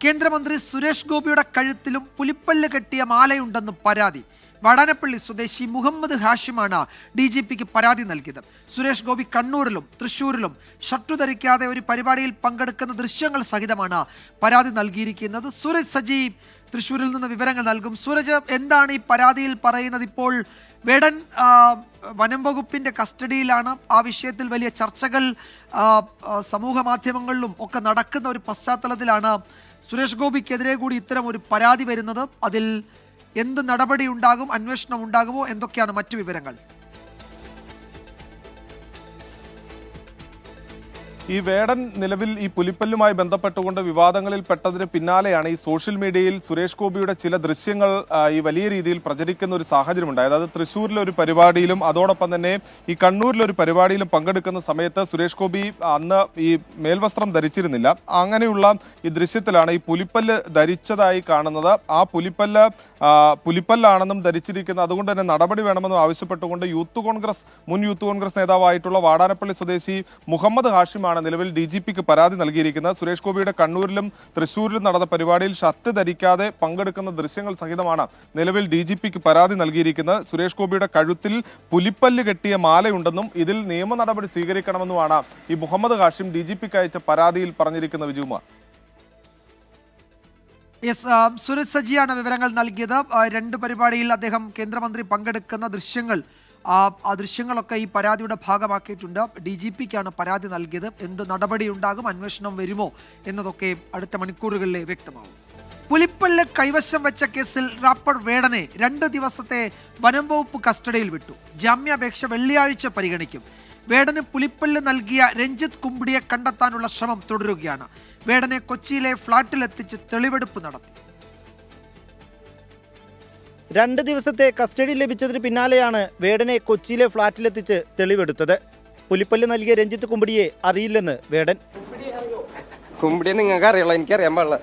കേന്ദ്രമന്ത്രി സുരേഷ് ഗോപിയുടെ കഴുത്തിലും പുലിപ്പല്ല് കെട്ടിയ മാലയുണ്ടെന്ന് പരാതി. വാടാനപ്പള്ളി സ്വദേശി മുഹമ്മദ് ഹാഷിമാണ് DGPക്ക് പരാതി നൽകിയത്. സുരേഷ് ഗോപി കണ്ണൂരിലും തൃശ്ശൂരിലും ഷർട്ടു ധരിക്കാതെ ഒരു പരിപാടിയിൽ പങ്കെടുക്കുന്ന ദൃശ്യങ്ങൾ സഹിതമാണ് പരാതി നൽകിയിരിക്കുന്നത്. സൂരജ് സജി തൃശ്ശൂരിൽ നിന്ന് വിവരങ്ങൾ നൽകും. സൂരജ്, എന്താണ് ഈ പരാതിയിൽ പറയുന്നത്? ഇപ്പോൾ വേടൻ വനം വകുപ്പിന്റെ കസ്റ്റഡിയിലാണ്. ആ വിഷയത്തിൽ വലിയ ചർച്ചകൾ സമൂഹ മാധ്യമങ്ങളിലും ഒക്കെ നടക്കുന്ന ഒരു പശ്ചാത്തലത്തിലാണ് സുരേഷ് ഗോപിക്കെതിരെ കൂടി ഇത്തരം ഒരു പരാതി വരുന്നത്. അതിൽ എന്ത് നടപടി ഉണ്ടാകും, അന്വേഷണം ഉണ്ടാകുമോ, എന്തൊക്കെയാണ് മറ്റു വിവരങ്ങൾ? ഈ വേടൻ നിലവിൽ ഈ പുലിപ്പല്ലുമായി ബന്ധപ്പെട്ടുകൊണ്ട് വിവാദങ്ങളിൽ പെട്ടതിന് പിന്നാലെയാണ് ഈ സോഷ്യൽ മീഡിയയിൽ സുരേഷ് ഗോപിയുടെ ചില ദൃശ്യങ്ങൾ ഈ വലിയ രീതിയിൽ പ്രചരിക്കുന്ന ഒരു സാഹചര്യമുണ്ടായത്. അതായത് തൃശ്ശൂരിലെ ഒരു പരിപാടിയിലും അതോടൊപ്പം തന്നെ ഈ കണ്ണൂരിലെ ഒരു പരിപാടിയിലും പങ്കെടുക്കുന്ന സമയത്ത് സുരേഷ് ഗോപി അന്ന് ഈ മേൽവസ്ത്രം ധരിച്ചിരുന്നില്ല. അങ്ങനെയുള്ള ഈ ദൃശ്യത്തിലാണ് ഈ പുലിപ്പല്ല് ധരിച്ചതായി കാണുന്നത്. ആ പുലിപ്പല്ലാണെന്നും ധരിച്ചിരിക്കുന്നത്. അതുകൊണ്ട് തന്നെ നടപടി വേണമെന്നും ആവശ്യപ്പെട്ടുകൊണ്ട് മുൻ യൂത്ത് കോൺഗ്രസ് നേതാവായിട്ടുള്ള വാടാനപ്പള്ളി സ്വദേശി മുഹമ്മദ് ഹാഷിമാണ് ആണ് നിലവിൽ DGPക്ക് പരാതി നൽകിയിരിക്കുന്നത്. സുരേഷ് ഗോപിയുടെ കണ്ണൂരിലും തൃശ്ശൂരിലും നടന്ന പരിപാടിയിൽ ഷർട്ട് ധരിക്കാതെ പങ്കെടുക്കുന്ന ദൃശ്യങ്ങൾ സഹിതമാണ് നിലവിൽ DGPക്ക് പരാതി നൽകിയിരിക്കുന്നത്. സുരേഷ് ഗോപിയുടെ കഴുത്തിൽ പുലിപ്പല്ല് കെട്ടിയ മാലയുണ്ടെന്നും ഇതിൽ നിയമ നടപടി സ്വീകരിക്കണമെന്നുമാണ് ഈ മുഹമ്മദ് ഹാഷിം DGPക്ക് അയച്ച പരാതിയിൽ പറഞ്ഞിരിക്കുന്ന വിജയകുമാർ. സുരേഷ് സജിയാണ് വിവരങ്ങൾ നൽകിയത്. 2 പരിപാടിയിൽ അദ്ദേഹം കേന്ദ്രമന്ത്രി പങ്കെടുക്കുന്ന ദൃശ്യങ്ങൾ, ആ ദൃശ്യങ്ങളൊക്കെ ഈ പരാതിയുടെ ഭാഗമാക്കിയിട്ടുണ്ട്. DGPക്കാണ് പരാതി നൽകിയത്. എന്ത് നടപടി ഉണ്ടാകും, അന്വേഷണം വരുമോ എന്നതൊക്കെ അടുത്ത മണിക്കൂറുകളിലെ വ്യക്തമാവും. പുലിപ്പല്ല് കൈവശം വെച്ച കേസിൽ റാപ്പർ വേടനെ 2 ദിവസത്തെ വനം വകുപ്പ് കസ്റ്റഡിയിൽ വിട്ടു. ജാമ്യാപേക്ഷ വെള്ളിയാഴ്ച പരിഗണിക്കും. വേടന് പുലിപ്പല്ല് നൽകിയ രഞ്ജിത്ത് കുമ്പിടിയെ കണ്ടെത്താനുള്ള ശ്രമം തുടരുകയാണ്. വേടനെ കൊച്ചിയിലെ ഫ്ളാറ്റിലെത്തിച്ച് തെളിവെടുപ്പ് നടത്തി. 2 ദിവസത്തെ കസ്റ്റഡി ലഭിച്ചതിന് പിന്നാലെയാണ് വേടനെ കൊച്ചിയിലെ ഫ്ളാറ്റിലെത്തിച്ച് തെളിവെടുത്തത്. പുലിപ്പല്ല് നൽകിയ രഞ്ജിത്ത് കുമ്പിടിയെ അറിയില്ലെന്ന് വേടൻ. കുമ്പിടിയെ നിങ്ങൾക്ക് അറിയുള്ളൂ, എനിക്കറിയാൻ പാടില്ല.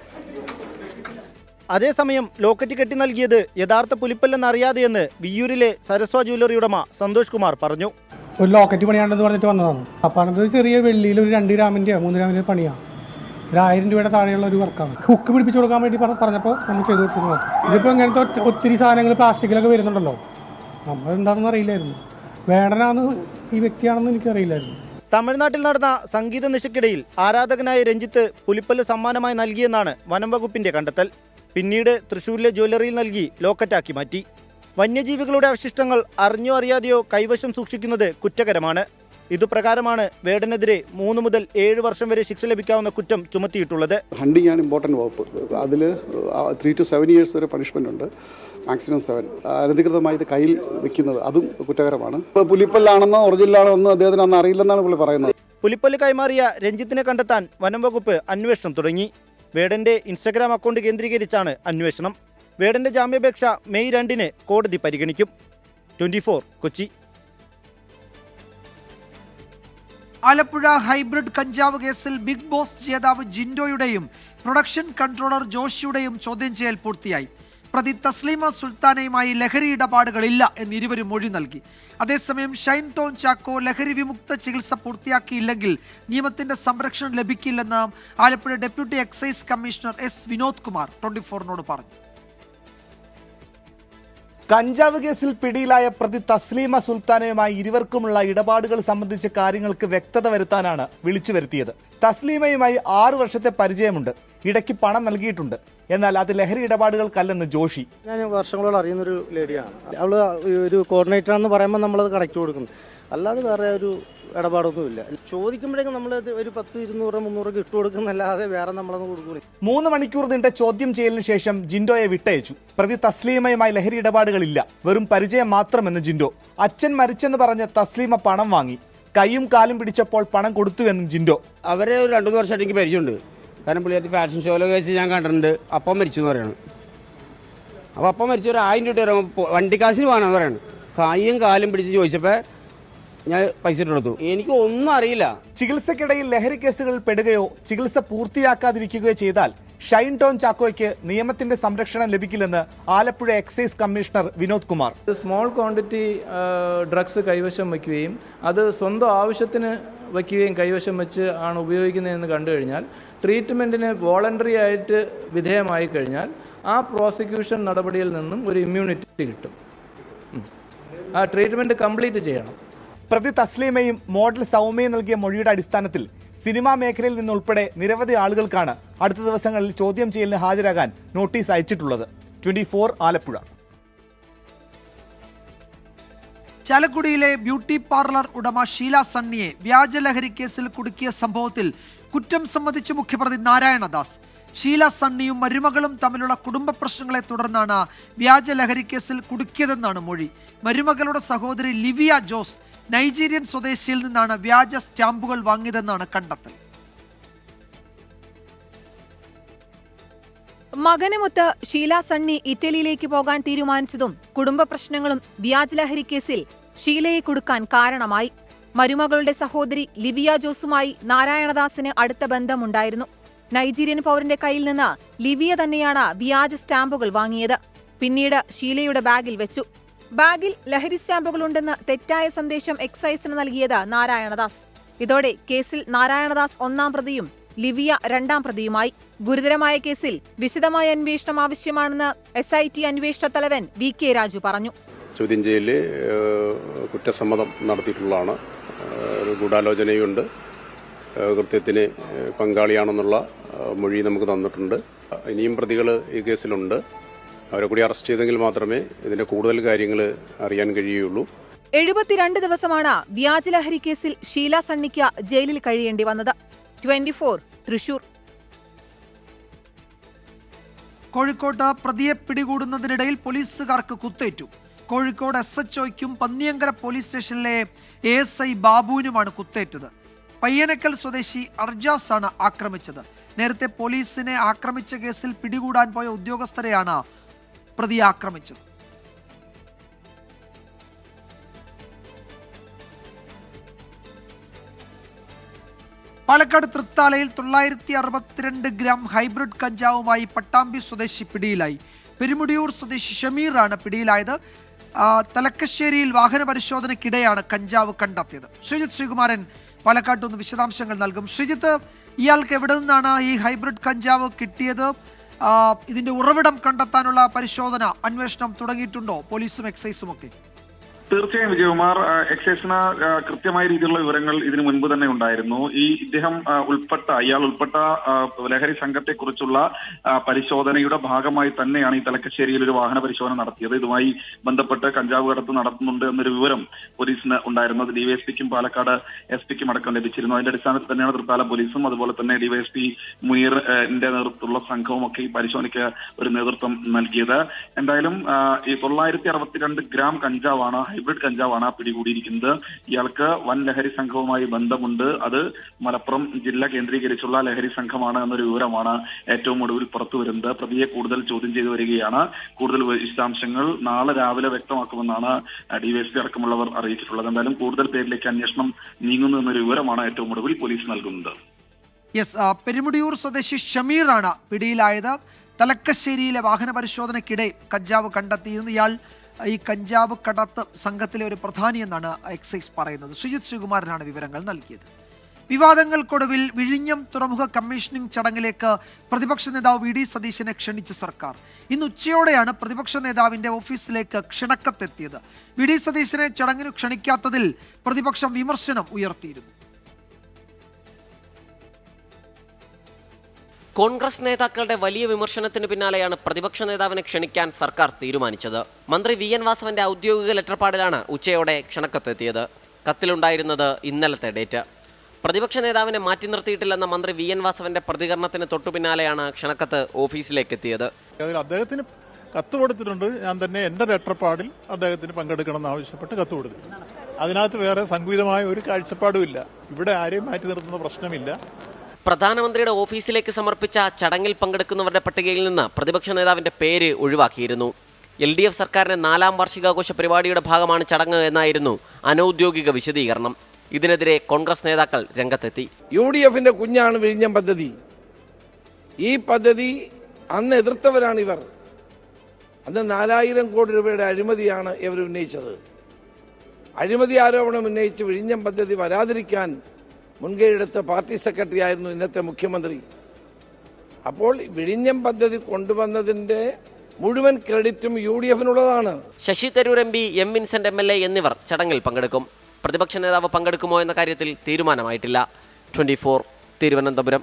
അതേസമയം ലോക്കറ്റ് കെട്ടി നൽകിയത് യഥാർത്ഥ പുലിപ്പല്ലെന്ന് അറിയാതെയെന്ന് വിയ്യൂരിലെ സരസ്വ ജ്വല്ലറി ഉടമ സന്തോഷ് കുമാർ പറഞ്ഞു. ഒരു ലോക്കറ്റ് പണിയാണ്ടെന്ന് പറഞ്ഞിട്ട് വന്നതാണ്. അപ്പം അത് ചെറിയ വെള്ളിയിൽ ഒരു 2 ഗ്രാമിൻ്റെയോ 3 ഗ്രാമിൻ്റെ പണിയാണ്. 1000 രൂപയുടെ താഴെയുള്ള ഒരു വർക്കാണ്. ഹുക്ക് പിടിപ്പിച്ച് കൊടുക്കാൻ വേണ്ടി പറഞ്ഞപ്പോൾ നമ്മൾ ചെയ്തു കൊടുത്തു. ഇതിപ്പോൾ ഇങ്ങനത്തെ ഒത്തിരി സാധനങ്ങൾ പ്ലാസ്റ്റിക്കിലൊക്കെ വരുന്നുണ്ടല്ലോ, നമ്മൾ എന്താണെന്ന് അറിയില്ലായിരുന്നു. വേടനാണ് ഈ വ്യക്തിയാണെന്ന് എനിക്കറിയില്ലായിരുന്നു. തമിഴ്നാട്ടിൽ നടന്ന സംഗീത നിശയ്ക്കിടയിൽ ആരാധകനായ രഞ്ജിത്ത് പുലിപ്പല്ല് സമ്മാനമായി നൽകിയെന്നാണ് വനം വകുപ്പിന്റെ കണ്ടെത്തൽ. പിന്നീട് തൃശ്ശൂരിലെ ജ്വല്ലറിയിൽ നൽകി ലോക്കറ്റാക്കി മാറ്റി. വന്യജീവികളുടെ അവശിഷ്ടങ്ങൾ അറിഞ്ഞോ അറിയാതെയോ കൈവശം സൂക്ഷിക്കുന്നത് കുറ്റകരമാണ്. ഇതുപ്രകാരമാണ് വേടനെതിരെ 3 മുതൽ 7 വർഷം വരെ ശിക്ഷ ലഭിക്കാവുന്ന കുറ്റം ചുമത്തിയിട്ടുള്ളത്. ഹണ്ടിങ് ആണ് ഇമ്പോർട്ടൻറ്റ് വകുപ്പ്. അതിൽ 3 to 7 years വരെ പണിഷ്മെൻ്റ് ഉണ്ട്, മാക്സിമം 7. അനധികൃതമായി ഇത് കയ്യിൽ വെക്കുന്നത് അതും കുറ്റകരമാണ്. ഇപ്പോൾ പുലിപ്പല്ലാണെന്നോ ഒറിജിനലാണെന്നോ അദ്ദേഹത്തിന് അന്ന് അറിയില്ലെന്നാണ് പുള്ളി പറയുന്നത്. പുലിപ്പല്ല് കൈമാറിയ രഞ്ജിത്തിനെ കണ്ടെത്താൻ വനം വകുപ്പ് അന്വേഷണം തുടങ്ങി. വേടന്റെ ഇൻസ്റ്റഗ്രാം അക്കൗണ്ട് കേന്ദ്രീകരിച്ചാണ് അന്വേഷണം. വേടന്റെ ജാമ്യാപേക്ഷ മെയ് 2 കോടതി പരിഗണിക്കും. 24 കൊച്ചി. ആലപ്പുഴ ഹൈബ്രിഡ് കഞ്ചാവ് കേസിൽ ബിഗ് ബോസ് ജേതാവ് ജിൻഡോയുടെയും പ്രൊഡക്ഷൻ കൺട്രോളർ ജോഷിയുടെയും ചോദ്യം ചെയ്യൽ പൂർത്തിയായി. പ്രതി തസ്ലീമ സുൽത്താനയുമായി ലഹരി ഇടപാടുകളില്ല എന്ന് ഇരുവരും മൊഴി നൽകി. അതേസമയം ഷൈൻ ടോൺ ചാക്കോ ലഹരി വിമുക്ത ചികിത്സ പൂർത്തിയാക്കിയില്ലെങ്കിൽ നിയമത്തിന്റെ സംരക്ഷണം ലഭിക്കില്ലെന്ന് Alappuzha deputy excise commissioner S. Vinod Kumar 24നോട് പറഞ്ഞു. കഞ്ചാവ് കേസിൽ പിടിയിലായ പ്രതി തസ്ലീമ സുൽത്താനയുമായി ഇരുവർക്കുമുള്ള ഇടപാടുകൾ സംബന്ധിച്ച കാര്യങ്ങൾക്ക് വ്യക്തത വരുത്താനാണ് വിളിച്ചു വരുത്തിയത്. തസ്ലീമയുമായി 6 വർഷത്തെ പരിചയമുണ്ട്, ഇടയ്ക്ക് പണം നൽകിയിട്ടുണ്ട്. എന്നാൽ അത് ലഹരി ഇടപാടുകൾക്കല്ലെന്ന് ജോഷി. ഞാൻ വർഷങ്ങളോട് അറിയുന്നൊരു ലേഡിയാണ്. അവള് ഒരു കോർഡിനേറ്റർ ആണെന്ന് പറയുമ്പോൾ നമ്മളത് കണക്ട് കൊടുക്കുന്നു, അല്ലാതെ വേറെ ഒരു ഇടപാടൊന്നുമില്ല. ചോദിക്കുമ്പോഴേക്കും നമ്മൾ ഒരു 10, 200, 300 ഇട്ട് കൊടുക്കുന്നല്ലാതെ വേറെ നമ്മളൊന്നും കൊടുക്കുന്നു. 3 മണിക്കൂർ നീണ്ട ചോദ്യം ചെയ്യലിന് ശേഷം ജിൻഡോയെ വിട്ടയച്ചു. പ്രതി തസ്ലീമയുമായി ലഹരി ഇടപാടുകളില്ല, വെറും പരിചയം മാത്രമെന്ന് ജിൻഡോ. അച്ഛൻ മരിച്ചെന്ന് പറഞ്ഞ് തസ്ലീമ പണം വാങ്ങി, കൈയും കാലും പിടിച്ചപ്പോൾ പണം കൊടുത്തുവെന്നും ജിൻഡോ. അവരെ 2-3 വർഷമായിട്ട് എനിക്ക് പരിചയമുണ്ട്. കാരണം പുള്ളിയായിട്ട് ഫാഷൻ ഷോയിലൊക്കെ വെച്ച് ഞാൻ കണ്ടിട്ടുണ്ട്. അപ്പം മരിച്ചു എന്ന് പറയണം. അപ്പോൾ അപ്പം മരിച്ച ഒരു 1000 രൂപ തരുമ്പോൾ വണ്ടിക്കാശിന് പോകാനെന്ന് പറയണം. കൈയും കാലും പിടിച്ച് ചോദിച്ചപ്പോൾ ഞാൻ പൈസ ഇട്ട് കൊടുത്തു. എനിക്ക് ഒന്നും അറിയില്ല. ചികിത്സക്കിടയിൽ ലഹരി കേസുകളിൽ പെടുകയോ ചികിത്സ പൂർത്തിയാക്കാതിരിക്കുകയോ ചെയ്താൽ ഷൈൻ ടോൺ ചാക്കോയ്ക്ക് നിയമത്തിന്റെ സംരക്ഷണം ലഭിക്കില്ലെന്ന് Alappuzha excise commissioner Vinod Kumar. Small quantity drugs കൈവശം വയ്ക്കുകയും അത് സ്വന്തം ആവശ്യത്തിന് വയ്ക്കുകയും കൈവശം വെച്ച് ആണ് ഉപയോഗിക്കുന്നതെന്ന് കണ്ടു കഴിഞ്ഞാൽ ട്രീറ്റ്മെൻറ്റിന് വോളണ്ടറി ആയിട്ട് വിധേയമായി കഴിഞ്ഞാൽ ആ പ്രോസിക്യൂഷൻ നടപടിയിൽ നിന്നും ഒരു ഇമ്മ്യൂണിറ്റി കിട്ടും. ആ ട്രീറ്റ്മെൻറ്റ് കംപ്ലീറ്റ് ചെയ്യണം. പ്രതി തസ്ലീമയും മോഡൽ സൗമ്യയും നൽകിയ മൊഴിയുടെ അടിസ്ഥാനത്തിൽ സിനിമാ മേഖലയിൽ നിന്നുൾപ്പെടെ നിരവധി ആളുകൾക്കാണ് അടുത്ത ദിവസങ്ങളിൽ ചോദ്യം ചെയ്യലിന് ഹാജരാകാൻ നോട്ടീസ് അയച്ചിട്ടുള്ളത്. 24 ആലപ്പുഴ. ചാലക്കുടിയിലെ ബ്യൂട്ടി പാർലർ ഉടമ ഷീല സണ്ണിയെ വ്യാജലഹരി കേസിൽ കുടുക്കിയ സംഭവത്തിൽ കുറ്റം സമ്മതിച്ചു മുഖ്യപ്രതി നാരായണദാസ്. ഷീല സണ്ണിയും മരുമകളും തമ്മിലുള്ള കുടുംബ പ്രശ്നങ്ങളെ തുടർന്നാണ് വ്യാജലഹരി കേസിൽ കുടുക്കിയതെന്നാണ് മൊഴി. മരുമകളുടെ സഹോദരി ലിവിയ ജോസ് നൈജീരിയൻ സ്വദേശിയിൽ നിന്നാണ് വ്യാജ സ്റ്റാമ്പുകൾ വാങ്ങിയതെന്നാണ് കണ്ടെത്തൽ. മകനുമൊത്ത് ഷീല സണ്ണി ഇറ്റലിയിലേക്ക് പോകാൻ തീരുമാനിച്ചതും കുടുംബ പ്രശ്നങ്ങളും വ്യാജലഹരി കേസിൽ ഷീലയെ കൊടുക്കാൻ കാരണമായി. മരുമകളുടെ സഹോദരി ലിവിയ ജോസുമായി നാരായണദാസിന് അടുത്ത ബന്ധമുണ്ടായിരുന്നു. നൈജീരിയൻ പൗരന്റെ കയ്യിൽ നിന്ന് ലിവിയ തന്നെയാണ് വ്യാജ സ്റ്റാമ്പുകൾ വാങ്ങിയത്. പിന്നീട് ഷീലയുടെ ബാഗിൽ വെച്ചു. ബാഗിൽ ലഹരി സ്റ്റാമ്പുകളുണ്ടെന്ന് തെറ്റായ സന്ദേശം എക്സൈസിന് നൽകിയത് നാരായണദാസ്. ഇതോടെ കേസിൽ നാരായണദാസ് 1-ാം പ്രതിയും ലിവിയ 2-ാം പ്രതിയുമായി. ഗുരുതരമായ കേസിൽ വിശദമായ അന്വേഷണം ആവശ്യമാണെന്ന് SIT അന്വേഷണ തലവൻ VK രാജു പറഞ്ഞു. ചോദ്യം ചെയ്യലിൽ കുറ്റസമ്മതം നടത്തിയിട്ടുള്ളതാണ്. ഒരു ഗൂഢാലോചനയുണ്ട്, കൃത്യത്തിന് പങ്കാളിയാണെന്നുള്ള മൊഴി നമുക്ക് തന്നിട്ടുണ്ട്. ഇനിയും പ്രതികൾ ഈ കേസിലുണ്ട്. അവരെ കൂടി അറസ്റ്റ് ചെയ്തെങ്കിൽ മാത്രമേ ഇതിന്റെ കൂടുതൽ കാര്യങ്ങൾ അറിയാൻ കഴിയുള്ളൂ. 72 ദിവസമാണ് വ്യാജലഹരി കേസിൽ ഷീല സണ്ണിക്ക് ജയിലിൽ കഴിയേണ്ടി വന്നത്. 24 തൃശൂർ. കോഴിക്കോട്ട് പ്രതിയെ പിടികൂടുന്നതിനിടയിൽ പോലീസുകാർക്ക് കുത്തേറ്റു. കോഴിക്കോട് SHOയ്ക്കും പന്നിയങ്കര പോലീസ് സ്റ്റേഷനിലെ ASI ബാബുവിനുമാണ് കുത്തേറ്റത്. പയ്യനക്കൽ സ്വദേശി അർജാസ് ആണ് ആക്രമിച്ചത്. നേരത്തെ പോലീസിനെ ആക്രമിച്ച കേസിൽ പിടികൂടാൻ പോയ ഉദ്യോഗസ്ഥരെയാണ് പ്രതിയെ ആക്രമിച്ചത്. പാലക്കാട് തൃത്താലയിൽ 962 ഗ്രാം ഹൈബ്രിഡ് കഞ്ചാവുമായി പട്ടാമ്പി സ്വദേശി പിടിയിലായി. പെരുമുടിയൂർ സ്വദേശി ഷമീറാണ് പിടിയിലായത്. തലക്കശ്ശേരിയിൽ വാഹന പരിശോധനയ്ക്കിടെയാണ് കഞ്ചാവ് കണ്ടെത്തിയത്. ശ്രീജിത്ത് ശ്രീകുമാരൻ പാലക്കാട്ട് വിശദാംശങ്ങൾ നൽകും. ശ്രീജിത്ത്, ഇയാൾക്ക് എവിടെ നിന്നാണ് ഈ ഹൈബ്രിഡ് കഞ്ചാവ് കിട്ടിയത്? ഇതിന്റെ ഉറവിടം കണ്ടെത്താനുള്ള പരിശോധന, അന്വേഷണം തുടങ്ങിയിട്ടുണ്ടോ പോലീസും എക്സൈസും ഒക്കെ? തീർച്ചയായും വിജയകുമാർ, എക്സൈസിന് കൃത്യമായ രീതിയിലുള്ള വിവരങ്ങൾ ഇതിനു മുൻപ് തന്നെ ഉണ്ടായിരുന്നു. ഇയാൾ ഉൾപ്പെട്ട ലഹരി സംഘത്തെക്കുറിച്ചുള്ള പരിശോധനയുടെ ഭാഗമായി തന്നെയാണ് ഈ തലക്കശ്ശേരിയിൽ ഒരു വാഹന പരിശോധന നടത്തിയത്. ഇതുമായി ബന്ധപ്പെട്ട് കഞ്ചാവ് കടത്ത് നടത്തുന്നുണ്ട് എന്നൊരു വിവരം പോലീസിന് ഉണ്ടായിരുന്നത് ഡിവൈഎസ്പിക്കും പാലക്കാട് SPക്കും അടക്കം ലഭിച്ചിരുന്നു. അതിന്റെ അടിസ്ഥാനത്തിൽ തന്നെയാണ് തൃത്താല പോലീസും അതുപോലെ തന്നെ ഡിവൈഎസ്പി മുനീറിന്റെ നേതൃത്വത്തിലുള്ള സംഘവും ഒക്കെ ഈ പരിശോധനയ്ക്ക് ഒരു നേതൃത്വം നൽകിയത്. എന്തായാലും ഈ 962 ഗ്രാം കഞ്ചാവാണ്, ഹൈബ്രിഡ് കഞ്ചാവാണ് പിടികൂടിയിരിക്കുന്നത്. ഇയാൾക്ക് വൻ ലഹരി സംഘവുമായി ബന്ധമുണ്ട്. അത് മലപ്പുറം ജില്ല കേന്ദ്രീകരിച്ചുള്ള ലഹരി സംഘമാണ് എന്നൊരു വിവരമാണ് ഏറ്റവും ഒടുവിൽ പുറത്തു വരുന്നത്. പ്രതിയെ കൂടുതൽ ചോദ്യം ചെയ്തു വരികയാണ്. കൂടുതൽ വിശദാംശങ്ങൾ നാളെ രാവിലെ വ്യക്തമാക്കുമെന്നാണ് ഡിവൈഎസ്പി അടക്കമുള്ളവർ അറിയിച്ചിട്ടുള്ളത്. എന്തായാലും കൂടുതൽ പേരിലേക്ക് അന്വേഷണം നീങ്ങുന്നു എന്നൊരു വിവരമാണ് ഏറ്റവും ഒടുവിൽ പോലീസ് നൽകുന്നത്. പെരുമുടിയൂർ സ്വദേശി ഷമീറാണ് പിടിയിലായത്. തലക്കശ്ശേരിയിലെ വാഹന പരിശോധനയ്ക്കിടെ കഞ്ചാവ് കണ്ടെത്തിയിരുന്നു. ഇയാൾ ഈ കഞ്ചാവ് കടത്ത് സംഘത്തിലെ ഒരു പ്രധാനി എന്നാണ് എക്സൈസ് പറയുന്നത്. ശ്രീജിത്ത് ശ്രീകുമാരനാണ് വിവരങ്ങൾ നൽകിയത്. വിവാദങ്ങൾക്കൊടുവിൽ വിഴിഞ്ഞം തുറമുഖ കമ്മീഷനിംഗ് ചടങ്ങിലേക്ക് പ്രതിപക്ഷ നേതാവ് VD സതീശനെ ക്ഷണിച്ച സർക്കാർ. ഇന്ന് ഉച്ചയോടെയാണ് പ്രതിപക്ഷ നേതാവിന്റെ ഓഫീസിലേക്ക് ക്ഷണക്കത്തെത്തിയത്. VD സതീശനെ ചടങ്ങിന് ക്ഷണിക്കാത്തതിൽ പ്രതിപക്ഷം വിമർശനം ഉയർത്തിയിരുന്നു. കോൺഗ്രസ് നേതാക്കളുടെ വലിയ വിമർശനത്തിന് പിന്നാലെയാണ് പ്രതിപക്ഷ നേതാവിനെ ക്ഷണിക്കാൻ സർക്കാർ തീരുമാനിച്ചത്. മന്ത്രി VN വാസവന്റെ ഔദ്യോഗിക ലെറ്റർപാടിലാണ് ഉച്ചയോടെ ക്ഷണക്കത്തെത്തിയത്. കത്തിലുണ്ടായിരുന്നത് ഇന്നലത്തെ ഡേറ്റ്. പ്രതിപക്ഷ നേതാവിനെ മാറ്റി നിർത്തിയിട്ടില്ലെന്ന മന്ത്രി VN വാസവന്റെ പ്രതികരണത്തിന് തൊട്ടു പിന്നാലെയാണ് ക്ഷണക്കത്ത് ഓഫീസിലേക്ക് എത്തിയത്. അദ്ദേഹത്തിന് കത്ത് കൊടുത്തിട്ടുണ്ട്. ഞാൻ തന്നെ എന്റെ ലെറ്റർപാടിൽ അദ്ദേഹത്തിന് പങ്കെടുക്കണമെന്ന് ആവശ്യപ്പെട്ട് കത്ത് കൊടുത്തിട്ടുണ്ട്. അതിനകത്ത് വേറെ സംഗീതമായ ഒരു കാഴ്ചപ്പാടുമില്ല. ഇവിടെ ആരെയും മാറ്റി നിർത്തുന്ന പ്രശ്നമില്ല. പ്രധാനമന്ത്രിയുടെ ഓഫീസിലേക്ക് സമർപ്പിച്ച ചടങ്ങിൽ പങ്കെടുക്കുന്നവരുടെ പട്ടികയിൽ നിന്ന് പ്രതിപക്ഷ നേതാവിന്റെ പേര് ഒഴിവാക്കിയിരുന്നു. LDF സർക്കാരിന്റെ 4ാം വാർഷികാഘോഷ പരിപാടിയുടെ ഭാഗമാണ് ചടങ്ങ് എന്നായിരുന്നു അനൌദ്യോഗിക വിശദീകരണം. ഇതിനെതിരെ കോൺഗ്രസ് നേതാക്കൾ രംഗത്തെത്തി. UDFന്റെ കുഞ്ഞാണ് വിഴിഞ്ഞം പദ്ധതി. ഈ പദ്ധതി അന്ന് എതിർത്തവരാണ് ഇവർ. അന്ന് 4000 കോടി രൂപയുടെ അഴിമതിയാണ് ഇവർ ഉന്നയിച്ചത്. അഴിമതി ആരോപണം ഉന്നയിച്ച് വിഴിഞ്ഞം പദ്ധതി വരാതിരിക്കാൻ മുൻകൈയെടുത്ത പാർട്ടി സെക്രട്ടറി ആയിരുന്നു ഇന്നത്തെ മുഖ്യമന്ത്രി. അപ്പോൾ വിഴിഞ്ഞം പദ്ധതി കൊണ്ടുവന്നതിന്റെ മുഴുവൻ ക്രെഡിറ്റും UDFനുള്ളതാണ്. Shashi Tharoor MP, M Vincent MLA എന്നിവർ ചടങ്ങിൽ പങ്കെടുക്കും. പ്രതിപക്ഷ നേതാവ് പങ്കെടുക്കുമോ എന്ന കാര്യത്തിൽ തീരുമാനമായിട്ടില്ല. 24 തിരുവനന്തപുരം.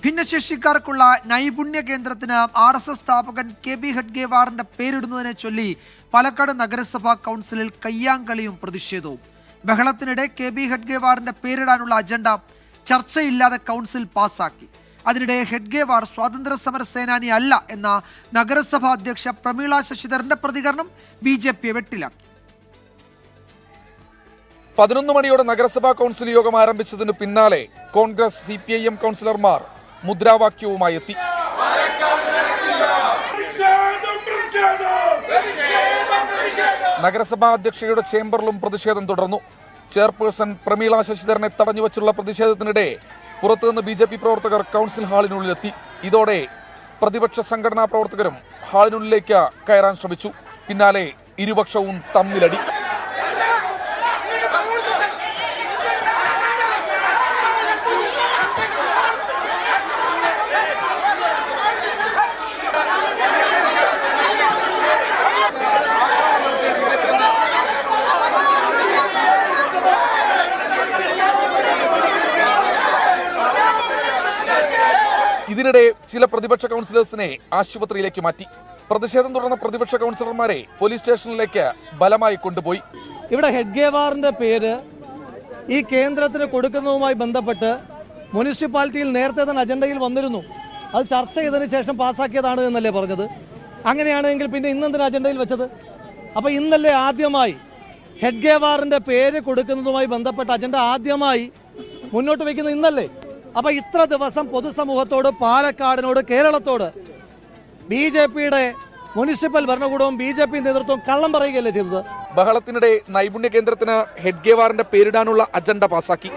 ഭിന്നശേഷിക്കാർക്കുള്ള നൈപുണ്യ കേന്ദ്രത്തിന് RSS സ്ഥാപകൻ KB ഹെഡ്ഗേവാറിന്റെ പേരിടുന്നതിനെ ചൊല്ലി പാലക്കാട് നഗരസഭാ കൗൺസിലിൽ കയ്യാങ്കളിയും പ്രതിഷേധവും. ബഹളത്തിനിടെ KB ഹെഡ്ഗേവാറിന്റെ പേരിടാനുള്ള അജണ്ട ചർച്ചയില്ലാതെ കൗൺസിൽ പാസാക്കി. അതിനിടെ ഹെഡ്ഗേവാർ സ്വാതന്ത്ര്യ സമര സേനാനി അല്ല എന്ന നഗരസഭാ അധ്യക്ഷ പ്രമീള ശശിധരന്റെ പ്രതികരണം BJPയെ വെട്ടിലാക്കി. 11 മണിയോടെ നഗരസഭാ കൗൺസിൽ യോഗം ആരംഭിച്ചതിനു പിന്നാലെ കോൺഗ്രസ് CPIM കൗൺസിലർമാർ മുദ്രാവാക്യവുമായി എത്തി. നഗരസഭാ അധ്യക്ഷയുടെ ചേംബറിലും പ്രതിഷേധം തുടർന്നു. ചെയർപേഴ്സൺ പ്രമീള ശശിധരനെ തടഞ്ഞുവച്ചുള്ള പ്രതിഷേധത്തിനിടെ പുറത്തുനിന്ന് BJP പ്രവർത്തകർ കൗൺസിൽ ഹാളിനുള്ളിലെത്തി. ഇതോടെ പ്രതിപക്ഷ സംഘടനാ പ്രവർത്തകരും ഹാളിനുള്ളിലേക്ക് കയറാൻ ശ്രമിച്ചു. പിന്നാലെ ഇരുപക്ഷവും തമ്മിലടി. ഇതിനിടെ ചില പ്രതിപക്ഷ കൗൺസിലേഴ്സിനെ ആശുപത്രിയിലേക്ക് മാറ്റി. പ്രതിഷേധം തുടർന്ന പ്രതിപക്ഷ കൗൺസിലർമാരെ പോലീസ് സ്റ്റേഷനിലേക്ക് ബലമായി കൊണ്ടുപോയി. ഇവിടെ ഹെഡ്ഗേവാറിന്റെ പേര് ഈ കേന്ദ്രത്തിന് കൊടുക്കുന്നതുമായി ബന്ധപ്പെട്ട് മുനിസിപ്പാലിറ്റിയിൽ നേരത്തെ തന്നെ അജണ്ടയിൽ വന്നിരുന്നു. അത് ചർച്ച ചെയ്തതിനു ശേഷം പാസ്സാക്കിയതാണ് എന്നല്ലേ പറഞ്ഞത്? അങ്ങനെയാണെങ്കിൽ പിന്നെ ഇന്നെന്തിനാ അജണ്ടയിൽ വെച്ചത്? അപ്പോൾ ഇന്നല്ലേ ആദ്യമായി ഹെഡ്ഗേവാറിന്റെ പേര് കൊടുക്കുന്നതുമായി ബന്ധപ്പെട്ട അജണ്ട ആദ്യമായി മുന്നോട്ട് വയ്ക്കുന്നത് ഇന്നല്ലേ? അപ്പോൾ ഇത്ര ദിവസം പൊതുസമൂഹത്തോട്, പാലക്കാടിനോട്, കേരളത്തോട് BJPയുടെ മുനിസിപ്പൽ ഭരണകൂടവും BJP നേതൃത്വവും കള്ളം പറയുകയല്ലേ ചെയ്തത്? ബഹളത്തിനിടെ നൈപുണ്യ കേന്ദ്രത്തിന് ഹെഡ്ഗേവാറിന്റെ പേരിടാനുള്ള അജണ്ട പാസാക്കി.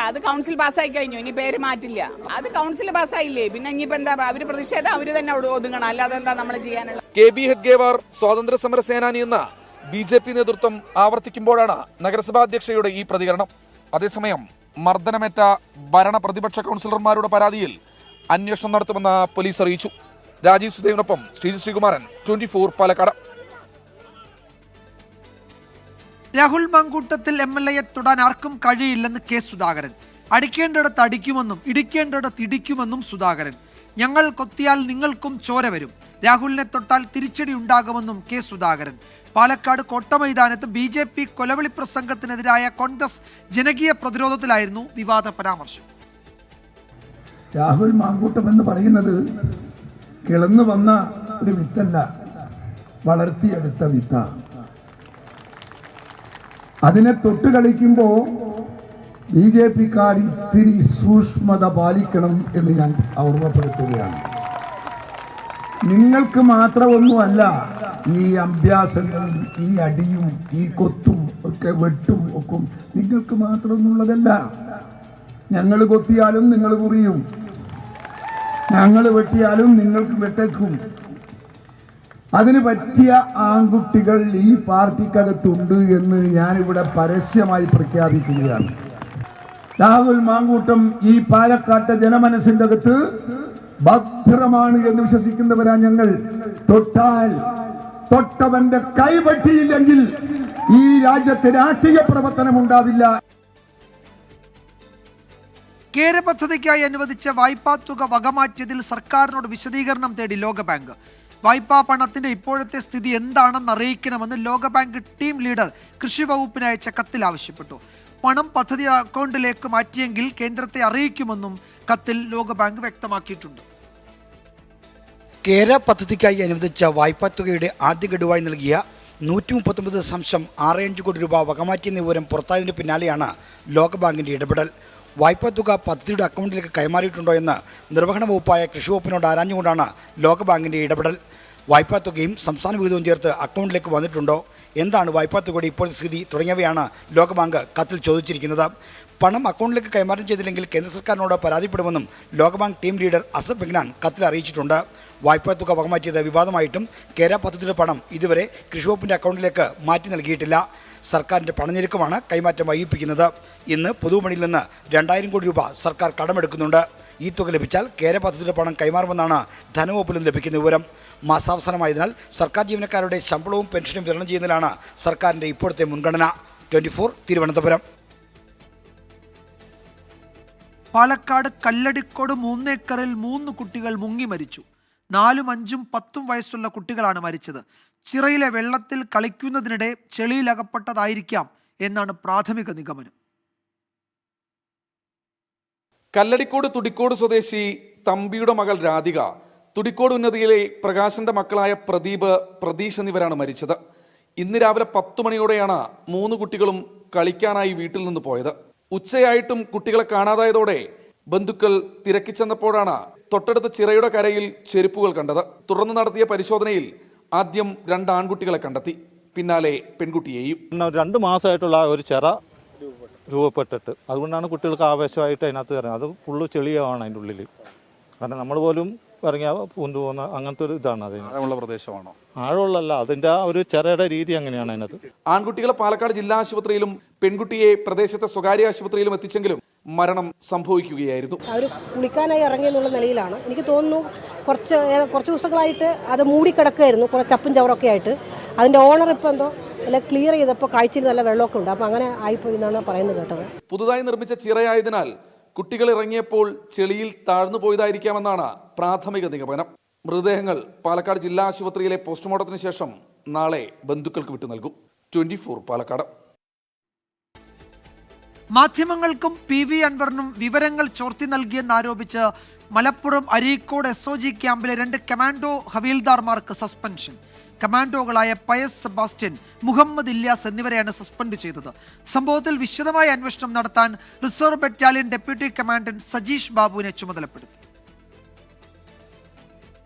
അത് കൗൺസിൽ പാസ്സായി കഴിഞ്ഞു, ഇനി പേര് മാറ്റില്ല. അത് കൗൺസിൽ പാസ്സായില്ലേ, പിന്നെ ഇനിയിപ്പോ എന്താ? അവര് പ്രതിഷേധം അവര് തന്നെ ഒതുങ്ങണം, അല്ലാതെ എന്താ നമ്മൾ ചെയ്യാനുള്ള? KB ഹെഡ്ഗേവാർ സ്വാതന്ത്ര്യ സമര സേനാനി എന്ന് BJP നേതൃത്വം ആവർത്തിക്കുമ്പോഴാണ് നഗരസഭാ അധ്യക്ഷയുടെ ഈ പ്രതികരണം. അതേസമയം മർദ്ദനമേറ്റ ഭരണ പ്രതിപക്ഷ കൗൺസിലർമാരുടെ പരാതിയിൽ അന്വേഷണം നടത്തുമെന്ന് പോലീസ് അറിയിച്ചു. രാജീവ് സുദേവിനൊപ്പം ശ്രീകുമാരൻ, 24 പാലക്കാട്. രാഹുൽ മാങ്കൂട്ടത്തിൽ MLA തൊടാൻ ആർക്കും കഴിയില്ലെന്ന് K സുധാകരൻ. അടിക്കേണ്ടിടത്ത് അടിക്കുമെന്നും ഇടിക്കേണ്ടിടത്ത് ഇടിക്കുമെന്നും സുധാകരൻ. ഞങ്ങൾ കൊത്തിയാൽ നിങ്ങൾക്കും ചോര വരും, രാഹുലിനെ തൊട്ടാൽ തിരിച്ചടി ഉണ്ടാകുമെന്നും K സുധാകരൻ. പാലക്കാട് കോട്ടമൈതാനത്ത് BJP കൊലവിളി പ്രസംഗത്തിനെതിരായ കോൺഗ്രസ് ജനകീയ പ്രതിരോധത്തിലായിരുന്നു വിവാദ പരാമർശം. രാഹുൽ മാങ്കൂട്ടം എന്ന് പറയുന്നത് കിളന്നു വന്ന ഒരു വിത്തല്ല, വളർത്തിയെടുത്ത വിത്ത. അതിനെ തൊട്ട് കളിക്കുമ്പോൾ BJPക്കാർ ഇത്തിരി സൂക്ഷ്മത പാലിക്കണം എന്ന് ഞാൻ ഓർമ്മപ്പെടുത്തുകയാണ്. നിങ്ങൾക്ക് മാത്രമൊന്നുമല്ല ഈ അഭ്യാസങ്ങളും ഈ അടിയും ഈ കൊത്തും ഒക്കെ വെട്ടും ഒക്കെ നിങ്ങൾക്ക് മാത്രമൊന്നുള്ളതല്ല. ഞങ്ങൾ കൊത്തിയാലും നിങ്ങൾ മുറിയും, ഞങ്ങൾ വെട്ടിയാലും നിങ്ങൾക്ക് വെട്ടേക്കും. അതിന് പറ്റിയ ആൺകുട്ടികൾ ഈ പാർട്ടിക്കകത്തുണ്ട് എന്ന് ഞാനിവിടെ പരസ്യമായി പ്രഖ്യാപിക്കുകയാണ്. രാഹുൽ മാങ്കൂട്ടം ഈ പാലക്കാട്ടെ ജനമനസ്സിന്റെ അകത്ത് ഭദ്രമാണ് എന്ന് വിശ്വസിക്കുന്നവരാ ഞങ്ങൾ. തൊട്ടവന്റെ കൈപറ്റിയില്ലെങ്കിൽ ഈ രാജ്യത്തെ രാഷ്ട്രീയ പ്രവർത്തനം ഉണ്ടാവില്ല. കേര പദ്ധതിക്കായി അനുവദിച്ച വായ്പാ തുക വകമാറ്റിയതിൽ സർക്കാരിനോട് വിശദീകരണം തേടി ലോകബാങ്ക്. വായ്പാ പണത്തിന്റെ ഇപ്പോഴത്തെ സ്ഥിതി എന്താണെന്ന് അറിയിക്കണമെന്ന് ലോകബാങ്ക് ടീം ലീഡർ കൃഷി വകുപ്പിന് അയച്ച കത്തിൽ ആവശ്യപ്പെട്ടു. പണം പദ്ധതി അക്കൗണ്ടിലേക്ക് മാറ്റിയെങ്കിൽ കേന്ദ്രത്തെ അറിയിക്കുമെന്നും കത്തിൽ ലോകബാങ്ക് വ്യക്തമാക്കിയിട്ടുണ്ട്. കേര പദ്ധതിക്കായി അനുവദിച്ച വായ്പാ തുകയുടെ ആദ്യ ഗഡുവായി നൽകിയ 139.65 കോടി രൂപ വകമാറ്റിയെന്ന വിവരം പുറത്തായതിന് പിന്നാലെയാണ് ലോകബാങ്കിന്റെ ഇടപെടൽ. വായ്പാ തുക പദ്ധതിയുടെ അക്കൗണ്ടിലേക്ക് കൈമാറിയിട്ടുണ്ടോ എന്ന് നിർവഹണ വകുപ്പായ കൃഷി വകുപ്പിനോട് ആരാഞ്ഞുകൊണ്ടാണ് ലോകബാങ്കിന്റെ ഇടപെടൽ. വായ്പാ തുകയും സംസ്ഥാന വിഹിതവും ചേർത്ത് അക്കൗണ്ടിലേക്ക് വന്നിട്ടുണ്ടോ, എന്താണ് വായ്പാ തുകയുടെ ഇപ്പോഴത്തെ സ്ഥിതി തുടങ്ങിയവയാണ് ലോകബാങ്ക് കത്തിൽ ചോദിച്ചിരിക്കുന്നത്. പണം അക്കൗണ്ടിലേക്ക് കൈമാറ്റം ചെയ്തില്ലെങ്കിൽ കേന്ദ്ര സർക്കാരിനോട് പരാതിപ്പെടുമെന്നും ലോകബാങ്ക് ടീം ലീഡർ അസഫ് ബിഗ്നാൻ കത്തിൽ അറിയിച്ചിട്ടുണ്ട്. വായ്പാ തുക വകമാറ്റിയത് വിവാദമായിട്ടും കേര പദ്ധതിയുടെ പണം ഇതുവരെ കൃഷി വകുപ്പിന്റെ അക്കൗണ്ടിലേക്ക് മാറ്റി നൽകിയിട്ടില്ല. സർക്കാരിന്റെ പണഞ്ഞെരുക്കമാണ് കൈമാറ്റം വൈകിപ്പിക്കുന്നത്. ഇന്ന് പൊതുവിപണിയിൽ നിന്ന് 2000 കോടി രൂപ സർക്കാർ കടമെടുക്കുന്നുണ്ട്. ഈ തുക ലഭിച്ചാൽ കേര പദ്ധതിയുടെ പണം കൈമാറുമെന്നാണ് ധനവകുപ്പിൽ നിന്ന് ലഭിക്കുന്ന വിവരം. മാസാവസാനമായതിനാൽ സർക്കാർ ജീവനക്കാരുടെ ശമ്പളവും പെൻഷനും വിതരണം ചെയ്യുന്നതിലാണ് സർക്കാരിന്റെ ഇപ്പോഴത്തെ മുൻഗണന. 24 തിരുവനന്തപുരം. പാലക്കാട് കല്ലടിക്കോട് 3 ഏക്കറിൽ 3 കുട്ടികൾ മുങ്ങി മരിച്ചു. 4, 5, 10 വയസ്സുള്ള കുട്ടികളാണ് മരിച്ചത്. ചിറയിലെ വെള്ളത്തിൽ കളിക്കുന്നതിനിടെ ചെളിയിലകപ്പെട്ടതായിരിക്കാം എന്നാണ് പ്രാഥമിക നിഗമനം. കല്ലടിക്കോട് തുടിക്കോട് സ്വദേശി തമ്പിയുടെ മകൾ രാധിക, തുടിക്കോട് ഉന്നതിയിലെ പ്രകാശന്റെ മക്കളായ പ്രദീപ്, പ്രതീഷ് എന്നിവരാണ് മരിച്ചത്. ഇന്ന് രാവിലെ 10 മണിയോടെയാണ് 3 കുട്ടികളും കളിക്കാനായി വീട്ടിൽ നിന്ന് പോയത്. ഉച്ചയായിട്ടും കുട്ടികളെ കാണാതായതോടെ ബന്ധുക്കൾ തിരക്കിച്ചെന്നപ്പോഴാണ് തൊട്ടടുത്ത ചിറയുടെ കരയിൽ ചെരുപ്പുകൾ കണ്ടത്. തുടർന്ന് നടത്തിയ പരിശോധനയിൽ ആദ്യം 2 ആൺകുട്ടികളെ കണ്ടെത്തി, പിന്നാലെ പെൺകുട്ടിയെയും. 2 മാസമായിട്ടുള്ള ഒരു ചിറ രൂപപ്പെട്ടിട്ട് അതുകൊണ്ടാണ് കുട്ടികൾക്ക് ആവേശമായിട്ട് അതിനകത്ത് കയറുന്നത്. അത് ഫുള്ള് ചെളിയാണ് അതിൻ്റെ ഉള്ളിൽ. കാരണം നമ്മൾ പോലും ഇറങ്ങിയാൽ പൂന്തു പോകുന്ന അങ്ങനത്തെ ഒരു ഇതാണ്. അതിന് ആഴമുള്ള പ്രദേശമാണോ? ആഴമുള്ളല്ല, അതിൻ്റെ ആ ഒരു ചിറയുടെ രീതി അങ്ങനെയാണ് അതിനകത്ത്. ആൺകുട്ടികളെ പാലക്കാട് ജില്ലാ ആശുപത്രിയിലും പെൺകുട്ടിയെ പ്രദേശത്തെ സ്വകാര്യ ആശുപത്രിയിലും എത്തിച്ചെങ്കിലും മരണം സംഭവിക്കുകയായിരുന്നു. അവർ കുളിക്കാനായി ഇറങ്ങിയെന്നുള്ള നിലയിലാണ്. എനിക്ക് തോന്നുന്നു കുറച്ച് ദിവസങ്ങളായിട്ട് അത് മൂടിക്കിടക്കുകയായിരുന്നു, കുറച്ച് ചപ്പും ചവറൊക്കെ ആയിട്ട്. അതിൻ്റെ ഓണർ ഇപ്പോൾ എന്തോ അല്ല ക്ലിയർ ചെയ്തപ്പോൾ കാഴ്ചയിൽ നല്ല വെള്ളമൊക്കെ ഉണ്ട്. അപ്പോൾ അങ്ങനെ ആയിപ്പോയി എന്നാണ് പറയുന്നത് കേട്ടത്. പുതുതായി നിർമ്മിച്ച ചിറയായതിനാൽ കുട്ടികൾ ഇറങ്ങിയപ്പോൾ ചെളിയിൽ താഴ്ന്നു പോയതായിരിക്കാമെന്നാണ് പ്രാഥമിക നിഗമനം. മൃതദേഹങ്ങൾ പാലക്കാട് ജില്ലാ ആശുപത്രിയിലെ പോസ്റ്റ്മോർട്ടത്തിന് ശേഷം നാളെ ബന്ധുക്കൾക്ക് വിട്ടു നൽകും. 24 പാലക്കാട്. മാധ്യമങ്ങൾക്കും PV അൻവറിനും വിവരങ്ങൾ ചോർത്തി നൽകിയെന്നാരോപിച്ച് മലപ്പുറം അരീക്കോട് SOG ക്യാമ്പിലെ 2 കമാൻഡോ ഹവീൽദാർമാർക്ക് സസ്പെൻഷൻ. കമാൻഡോകളായ പയസ് സെബാസ്റ്റ്യൻ, മുഹമ്മദ് ഇല്യാസ് എന്നിവരെയാണ് സസ്പെൻഡ് ചെയ്തത്. സംഭവത്തിൽ വിശദമായ അന്വേഷണം നടത്താൻ reserve battalion deputy commandant Sajeesh ബാബുവിനെ ചുമതലപ്പെടുത്തി.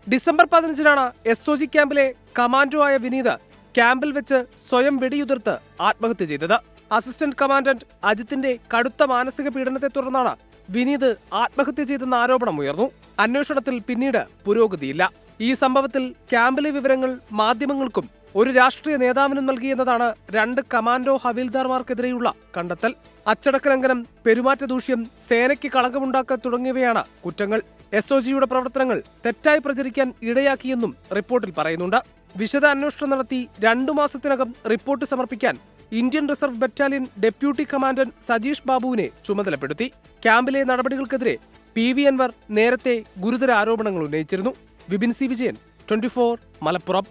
ഡിസംബർ 15-നാണ് SOG ക്യാമ്പിലെ കമാൻഡോ ആയ വിനീത് ക്യാമ്പിൽ വെച്ച് സ്വയം വെടിയുതിർത്ത് ആത്മഹത്യ ചെയ്തത്. അസിസ്റ്റന്റ് കമാൻഡന്റ് അജിത്തിന്റെ കടുത്ത മാനസിക പീഡനത്തെ തുടർന്നാണ് വിനീത് ആത്മഹത്യ ചെയ്തെന്ന ആരോപണം ഉയർന്നു. അന്വേഷണത്തിൽ പിന്നീട് പുരോഗതിയില്ല. ഈ സംഭവത്തിൽ ക്യാമ്പിലെ വിവരങ്ങൾ മാധ്യമങ്ങൾക്കും ഒരു രാഷ്ട്രീയ നേതാവിനും നൽകിയെന്നതാണ് 2 കമാൻഡോ ഹവീൽദാർമാർക്കെതിരെയുള്ള കണ്ടെത്തൽ. അച്ചടക്കലംഘനം, പെരുമാറ്റദൂഷ്യം, സേനയ്ക്ക് കളങ്കമുണ്ടാക്കുക തുടങ്ങിയവയാണ് കുറ്റങ്ങൾ. SOGയുടെ പ്രവർത്തനങ്ങൾ തെറ്റായി പ്രചരിക്കാൻ ഇടയാക്കിയെന്നും റിപ്പോർട്ടിൽ പറയുന്നുണ്ട്. വിശദ അന്വേഷണം നടത്തി 2 മാസത്തിനകം റിപ്പോർട്ട് സമർപ്പിക്കാൻ Indian reserve battalion deputy commandant Sajeesh ബാബുവിനെ ചുമതലപ്പെടുത്തി. ക്യാമ്പിലെ നടപടികൾക്കെതിരെ PV അൻവർ നേരത്തെ ഗുരുതര ആരോപണങ്ങൾ ഉന്നയിച്ചിരുന്നു. വിപിൻ സി വിജയൻ, 24 മലപ്പുറം.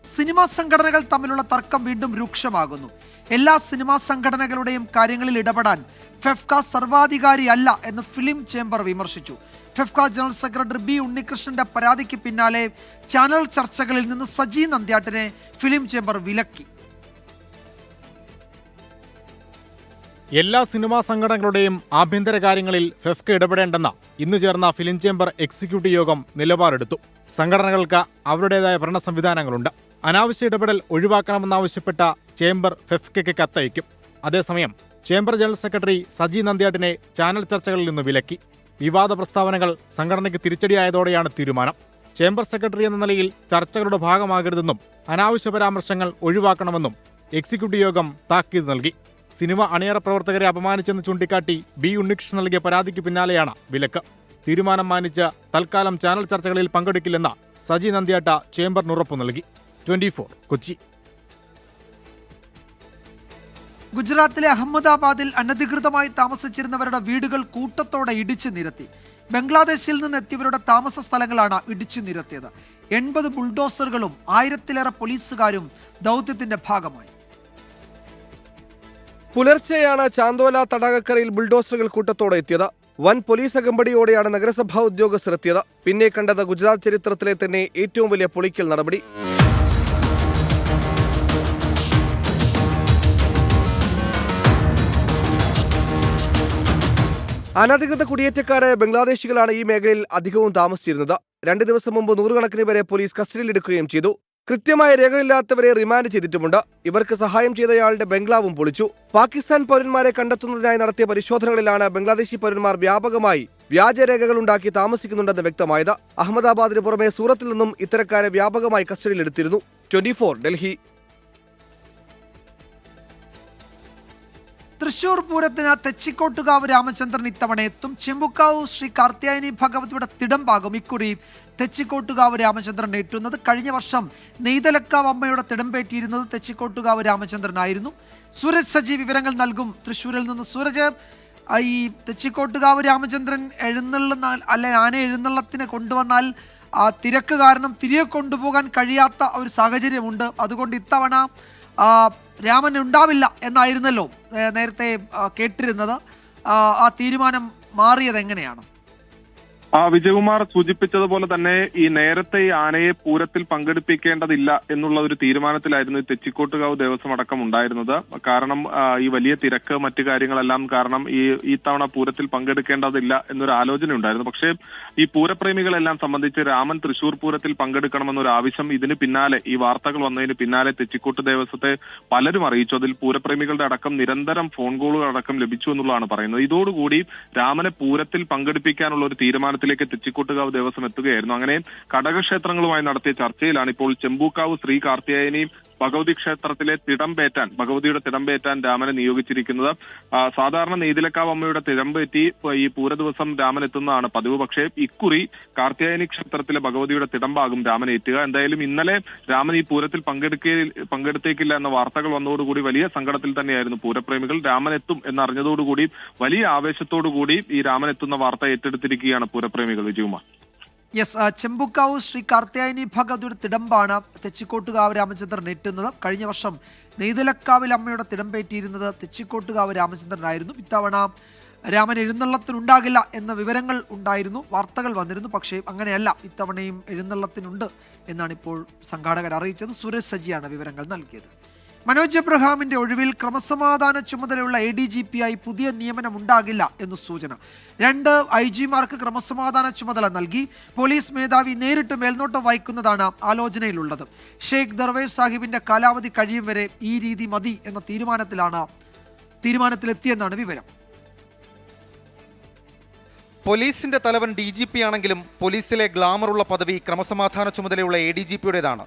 സിനിമാ സംഘടനകൾ തമ്മിലുള്ള തർക്കം വീണ്ടും രൂക്ഷമാകുന്നു. എല്ലാ സിനിമാ സംഘടനകളുടെയും കാര്യങ്ങളിൽ ഇടപെടാൻ ഫെഫ്ക സർവാധികാരിയല്ല എന്ന് ഫിലിം ചേംബർ വിമർശിച്ചു. ഫെഫ്ക ജനറൽ സെക്രട്ടറി B ഉണ്ണികൃഷ്ണന്റെ പരാതിക്ക് പിന്നാലെ ചാനൽ ചർച്ചകളിൽ നിന്ന് സജി നന്ദ്യാട്ടിനെ ഫിലിം ചേംബർ വിലക്കി. എല്ലാ സിനിമാ സംഘടനകളുടെയും ആഭ്യന്തര കാര്യങ്ങളിൽ ഫെഫ്ക ഇടപെടേണ്ടെന്ന ഇന്നു ചേർന്ന ഫിലിം ചേംബർ എക്സിക്യൂട്ടീവ് യോഗം നിലപാടെടുത്തു. സംഘടനകൾക്ക് അവരുടേതായ ഭരണ സംവിധാനങ്ങളുണ്ട്. അനാവശ്യ ഇടപെടൽ ഒഴിവാക്കണമെന്നാവശ്യപ്പെട്ട ചേംബർ ഫെഫ്കയ്ക്ക് കത്തയക്കും. അതേസമയം ചേംബർ ജനറൽ സെക്രട്ടറി സജി നന്ദ്യാട്ടിനെ ചാനൽ ചർച്ചകളിൽ നിന്ന് വിലക്കി. വിവാദ പ്രസ്താവനകൾ സംഘടനയ്ക്ക് തിരിച്ചടിയായതോടെയാണ് തീരുമാനം. ചേംബർ സെക്രട്ടറി എന്ന നിലയിൽ ചർച്ചകളുടെ ഭാഗമാകരുതെന്നും അനാവശ്യ പരാമർശങ്ങൾ ഒഴിവാക്കണമെന്നും എക്സിക്യൂട്ടീവ് യോഗം താക്കീത് നൽകി. സിനിമ അണിയറ പ്രവർത്തകരെ അപമാനിച്ചെന്ന് ചൂണ്ടിക്കാട്ടി B ഉണ്ണികൃഷ്ണൻ നൽകിയ പരാതിക്ക് പിന്നാലെയാണ് വിലക്ക്. തീരുമാനം മാനിച്ച് തൽക്കാലം ചാനൽ ചർച്ചകളിൽ പങ്കെടുക്കില്ലെന്ന് സജി നന്ദ്യാട്ട ചേംബറിന് ഉറപ്പു നൽകി. 24 കൊച്ചി. ഗുജറാത്തിലെ അഹമ്മദാബാദിൽ അനധികൃതമായി താമസിച്ചിരുന്നവരുടെ വീടുകൾ കൂട്ടത്തോടെ ഇടിച്ചു നിരത്തി. ബംഗ്ലാദേശിൽ നിന്ന് എത്തിയവരുടെ താമസ സ്ഥലങ്ങളാണ് ഇടിച്ചു നിരത്തിയത്. 80 ബുൾഡോസറുകളും 1000-ലേറെ പോലീസുകാരും ദൗത്യത്തിന്റെ ഭാഗമായി. പുലർച്ചെയാണ് ചാന്തോല തടാകക്കരയിൽ ബുൾഡോസറുകൾ കൂട്ടത്തോടെ എത്തിയത്. വൻ പോലീസ് അകമ്പടിയോടെയാണ് നഗരസഭാ ഉദ്യോഗസ്ഥർ എത്തിയത്. പിന്നെ കണ്ടത് ഗുജറാത്ത് ചരിത്രത്തിലെ തന്നെ ഏറ്റവും വലിയ പൊളിക്കൽ നടപടി. അനധികൃത കുടിയേറ്റക്കാരായ ബംഗ്ലാദേശികളാണ് ഈ മേഖലയിൽ അധികവും താമസിച്ചിരുന്നത്. 2 ദിവസം മുമ്പ് 100 കണക്കിന് പേരെ പോലീസ് കസ്റ്റഡിയിലെടുക്കുകയും ചെയ്തു. കൃത്യമായ രേഖകളില്ലാത്തവരെ റിമാൻഡ് ചെയ്തിട്ടുമുണ്ട്. ഇവർക്ക് സഹായം ചെയ്തയാളുടെ ബംഗ്ലാവും പൊളിച്ചു. പാകിസ്ഥാൻ പൗരന്മാരെ കണ്ടെത്തുന്നതിനായി നടത്തിയ പരിശോധനകളിലാണ് ബംഗ്ലാദേശി പൗരന്മാർ വ്യാപകമായി വ്യാജരേഖകൾ ഉണ്ടാക്കി താമസിക്കുന്നുണ്ടെന്ന് വ്യക്തമായത്. അഹമ്മദാബാദിന് പുറമെ സൂറത്തിൽ നിന്നും ഇത്തരക്കാരെ വ്യാപകമായി കസ്റ്റഡിയിലെടുത്തിരുന്നു. 24 ഡൽഹി. തൃശൂർ പൂരത്തിന് തെച്ചിക്കോട്ടുകാവ് രാമചന്ദ്രൻ ഇത്തവണ എത്തും. ചെമ്പുക്കാവ് ശ്രീ കാർത്യായനി ഭഗവതിയുടെ തിടമ്പാകും ഇക്കുറി തെച്ചിക്കോട്ടുകാവ് രാമചന്ദ്രൻ ഏറ്റുന്നത്. കഴിഞ്ഞ വർഷം നെയ്തലക്കാവ് അമ്മയുടെ തിടമ്പേറ്റിയിരുന്നത് തെച്ചിക്കോട്ടുകാവ് രാമചന്ദ്രനായിരുന്നു. സൂരജ് സജി വിവരങ്ങൾ നൽകും തൃശ്ശൂരിൽ നിന്ന്. സൂരജ്, ഈ തെച്ചിക്കോട്ടുകാവ് രാമചന്ദ്രൻ ആന എഴുന്നള്ളത്തിന് കൊണ്ടുവന്നാൽ തിരക്ക് കാരണം തിരികെ കൊണ്ടുപോകാൻ കഴിയാത്ത ഒരു സാഹചര്യമുണ്ട്. അതുകൊണ്ട് ഇത്തവണ രാമൻ ഉണ്ടാവില്ല എന്നായിരുന്നല്ലോ നേരത്തെ കേട്ടിരുന്നത്. ആ തീരുമാനം മാറിയത് എങ്ങനെയാണ്? വിജയകുമാർ സൂചിപ്പിച്ചതുപോലെ തന്നെ ഈ നേരത്തെ ഈ ആനയെ പൂരത്തിൽ പങ്കെടുപ്പിക്കേണ്ടതില്ല എന്നുള്ള ഒരു തീരുമാനത്തിലായിരുന്നു തെച്ചിക്കോട്ടുകാവ് ദേവസ്വം അടക്കം ഉണ്ടായിരുന്നത്. കാരണം ഈ വലിയ തിരക്ക് മറ്റു കാര്യങ്ങളെല്ലാം കാരണം ഈ തവണ പൂരത്തിൽ പങ്കെടുക്കേണ്ടതില്ല എന്നൊരു ആലോചന ഉണ്ടായിരുന്നു. പക്ഷേ ഈ പൂരപ്രേമികളെല്ലാം സംബന്ധിച്ച് രാമൻ തൃശൂർ പൂരത്തിൽ പങ്കെടുക്കണമെന്നൊരു ആവശ്യം ഇതിന് പിന്നാലെ ഈ വാർത്തകൾ വന്നതിന് പിന്നാലെ തെച്ചിക്കോട്ട് ദേവസ്വത്തെ പലരും അറിയിച്ചു. അതിൽ പൂരപ്രേമികളുടെ അടക്കം നിരന്തരം ഫോൺ കോളുകൾ അടക്കം ലഭിച്ചു എന്നുള്ളതാണ് പറയുന്നത്. ഇതോടുകൂടി രാമനെ പൂരത്തിൽ പങ്കെടുപ്പിക്കാനുള്ള ഒരു തീരുമാനത്തിലേക്ക് തെച്ചിക്കോട്ടുകാവ് ദേവസ്വം എത്തുകയായിരുന്നു. അങ്ങനെ ഘടകക്ഷേത്രങ്ങളുമായി നടത്തിയ ചർച്ചയിലാണ് ഇപ്പോൾ ചെമ്പൂക്കാവ് ശ്രീ കാർത്യായനി ഭഗവതി ക്ഷേത്രത്തിലെ ഭഗവതിയുടെ തിടമ്പേറ്റാൻ രാമനെ നിയോഗിച്ചിരിക്കുന്നത്. സാധാരണ നെയ്തിലക്കാവ് അമ്മയുടെ തിടമ്പേറ്റി ഈ പൂര ദിവസം രാമൻ എത്തുന്നതാണ് പതിവ്. പക്ഷേ ഇക്കുറി കാർത്യായനി ക്ഷേത്രത്തിലെ ഭഗവതിയുടെ തിടമ്പാകും രാമൻ ഏറ്റുക. എന്തായാലും ഇന്നലെ രാമൻ ഈ പൂരത്തിൽ പങ്കെടുത്തേക്കില്ല എന്ന വാർത്തകൾ വന്നതോടുകൂടി വലിയ സങ്കടത്തിൽ തന്നെയായിരുന്നു പൂരപ്രേമികൾ. രാമൻ എത്തും എന്നറിഞ്ഞതോടുകൂടി വലിയ ആവേശത്തോടുകൂടി ഈ രാമൻ എത്തുന്ന വാർത്ത ഏറ്റെടുത്തിരിക്കുകയാണ് പൂരപ്രേമികൾ. വിജയകുമാർ. യെസ്, ചെമ്പുക്കാവ് ശ്രീ കാർത്യായനി ഭഗവതിയുടെ തിടമ്പാണ് തെച്ചിക്കോട്ടുകാവ് രാമചന്ദ്രൻ ഏറ്റുന്നത്. കഴിഞ്ഞ വർഷം നെയ്തലക്കാവിൽ അമ്മയുടെ തിടമ്പേറ്റിയിരുന്നത് തെച്ചിക്കോട്ടുകാവ് രാമചന്ദ്രനായിരുന്നു. ഇത്തവണ രാമൻ എഴുന്നള്ളത്തിനുണ്ടാകില്ല എന്ന വിവരങ്ങൾ ഉണ്ടായിരുന്നു, വാർത്തകൾ വന്നിരുന്നു. പക്ഷേ അങ്ങനെയല്ല, ഇത്തവണയും എഴുന്നള്ളത്തിനുണ്ട് എന്നാണ് ഇപ്പോൾ സംഘാടകർ അറിയിച്ചത്. സുരേഷ് സജിയാണ് വിവരങ്ങൾ നൽകിയത്. മനോജ് എബ്രഹാമിന്റെ ഒഴിവിൽ ക്രമസമാധാന ചുമതലയുള്ള ADGP ആയി പുതിയ നിയമനം ഉണ്ടാകില്ല എന്ന് സൂചന. 2 IG-മാർക്ക് ക്രമസമാധാന ചുമതല നൽകി. പോലീസ് മേധാവി നേരിട്ട് മേൽനോട്ടം വഹിക്കുന്നതാണ് ആലോചനയിലുള്ളത്. ഷെയ്ഖ് ദർവേസ് സാഹിബിന്റെ കാലാവധി കഴിയും വരെ ഈ രീതി മതി എന്ന തീരുമാനത്തിലെത്തിയെന്നാണ് വിവരം. പോലീസിന്റെ തലവൻ DGP ആണെങ്കിലും പോലീസിലെ ഗ്ലാമറുള്ള പദവി ക്രമസമാധാന ചുമതലയുള്ള ADGP-യുടേതാണ്.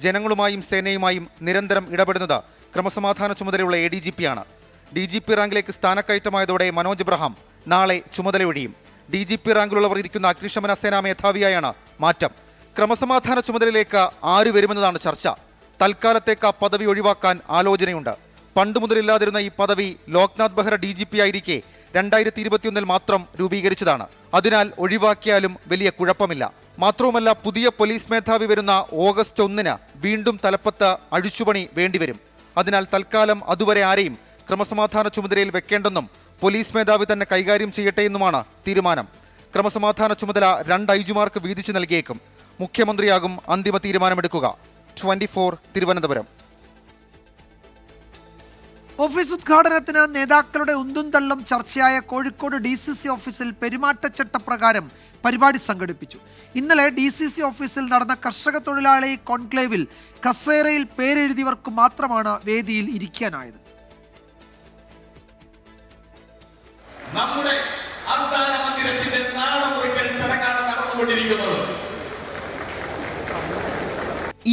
ജനങ്ങളുമായും സേനയുമായും നിരന്തരം ഇടപെടുന്നത് ക്രമസമാധാന ചുമതലയുള്ള ADGP ആണ്. DGP റാങ്കിലേക്ക് സ്ഥാനക്കയറ്റമായതോടെ മനോജ് എബ്രഹാം നാളെ ചുമതലയൊഴിയും. DGP റാങ്കിലുള്ളവർ ഇരിക്കുന്ന അഗ്നിശമന സേനാ മേധാവിയായാണ് മാറ്റം. ക്രമസമാധാന ചുമതലയിലേക്ക് ആര് വരുമെന്നതാണ് ചർച്ച. തൽക്കാലത്തേക്ക് പദവി ഒഴിവാക്കാൻ ആലോചനയുണ്ട്. പണ്ടുമുതലില്ലാതിരുന്ന ഈ പദവി ലോക്നാഥ് ബെഹ്റ DGP ആയിരിക്കെ 2021 മാത്രം രൂപീകരിച്ചതാണ്. അതിനാൽ ഒഴിവാക്കിയാലും വലിയ കുഴപ്പമില്ല. മാത്രവുമല്ല, പുതിയ പോലീസ് മേധാവി വരുന്ന ഓഗസ്റ്റ് 1 വീണ്ടും തലപ്പത്ത് അഴിച്ചുപണി വേണ്ടിവരും. അതിനാൽ തൽക്കാലം അതുവരെ ആരെയും ക്രമസമാധാന ചുമതലയിൽ വെക്കേണ്ടെന്നും പോലീസ് മേധാവി തന്നെ കൈകാര്യം ചെയ്യട്ടെ എന്നുമാണ് തീരുമാനം. ക്രമസമാധാന ചുമതല 2 IG-മാർക്ക് വീതിച്ചു നൽകിയേക്കും. മുഖ്യമന്ത്രിയാകും അന്തിമ തീരുമാനമെടുക്കുക. 24 തിരുവനന്തപുരം. ഓഫീസ് ഉദ്ഘാടനത്തിന് നേതാക്കളുടെ ഉന്തും തള്ളും ചർച്ചയായ കോഴിക്കോട് DCC ഓഫീസിൽ പെരുമാറ്റച്ചട്ടപ്രകാരം പരിപാടി സംഘടിപ്പിച്ചു. ഇന്നലെ DCC ഓഫീസിൽ നടന്ന കർഷക തൊഴിലാളി കോൺക്ലേവിൽ കസേരയിൽ പേരെഴുതിയവർക്ക് മാത്രമാണ് വേദിയിൽ ഇരിക്കാനായത്. നമ്മുടെ ആസ്ഥാന മന്ദിരത്തിന്റെ നാടമുറിക്കൽ ചടങ്ങാണ് നടന്നുകൊണ്ടിരിക്കുന്നത്.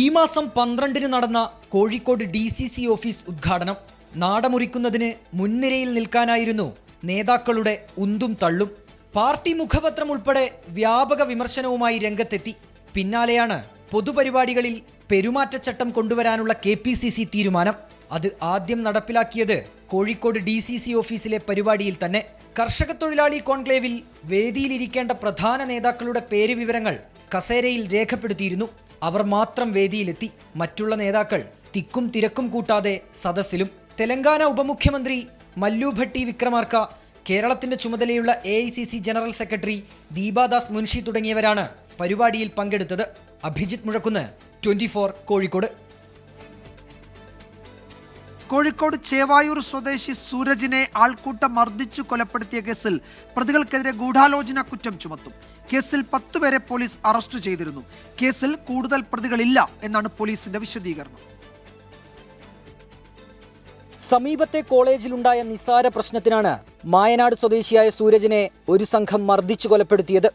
ഈ മാസം 12 നടന്ന കോഴിക്കോട് DCC ഓഫീസ് ഉദ്ഘാടനം. നാടമുറിക്കുന്നതിന് മുൻനിരയിൽ നിൽക്കാനായിരുന്നു നേതാക്കളുടെ ഉന്തും തള്ളും. പാർട്ടി മുഖപത്രം ഉൾപ്പെടെ വ്യാപക വിമർശനവുമായി രംഗത്തെത്തി. പിന്നാലെയാണ് പൊതുപരിപാടികളിൽ പെരുമാറ്റച്ചട്ടം കൊണ്ടുവരാനുള്ള KPCC തീരുമാനം. അത് ആദ്യം നടപ്പിലാക്കിയത് കോഴിക്കോട് DCC ഓഫീസിലെ പരിപാടിയിൽ തന്നെ. കർഷക തൊഴിലാളി കോൺക്ലേവിൽ വേദിയിലിരിക്കേണ്ട പ്രധാന നേതാക്കളുടെ പേര് വിവരങ്ങൾ കസേരയിൽ രേഖപ്പെടുത്തിയിരുന്നു. അവർ മാത്രം വേദിയിലെത്തി. മറ്റുള്ള നേതാക്കൾ തിക്കും തിരക്കും കൂട്ടാതെ സദസ്സിലും. തെലങ്കാന ഉപമുഖ്യമന്ത്രി മല്ലു ഭട്ടി വിക്രമാർക്ക, കേരളത്തിന്റെ ചുമതലയുള്ള AICC general secretary Deepa Das Munshi തുടങ്ങിയവരാണ് പരിപാടിയിൽ പങ്കെടുത്തത്. അഭിജിത്ത് മുഴക്കുന്ന്, 24 കോഴിക്കോട്. കോഴിക്കോട് ചേവായൂർ സ്വദേശി സൂരജിനെ ആൾക്കൂട്ടം മർദ്ദിച്ചു കൊലപ്പെടുത്തിയ കേസിൽ പ്രതികൾക്കെതിരെ ഗൂഢാലോചന കുറ്റം ചുമത്തും. കേസിൽ 10 പേരെ പോലീസ് അറസ്റ്റ് ചെയ്തിരുന്നു. കേസിൽ കൂടുതൽ പ്രതികളില്ല എന്നാണ് പോലീസിന്റെ വിശദീകരണം. സമീപത്തെ കോളേജിലുണ്ടായ നിസ്സാര പ്രശ്നത്തിനാണ് മായനാട് സ്വദേശിയായ സൂരജിനെ ഒരു സംഘം മർദ്ദിച്ചു കൊലപ്പെടുത്തിയത്.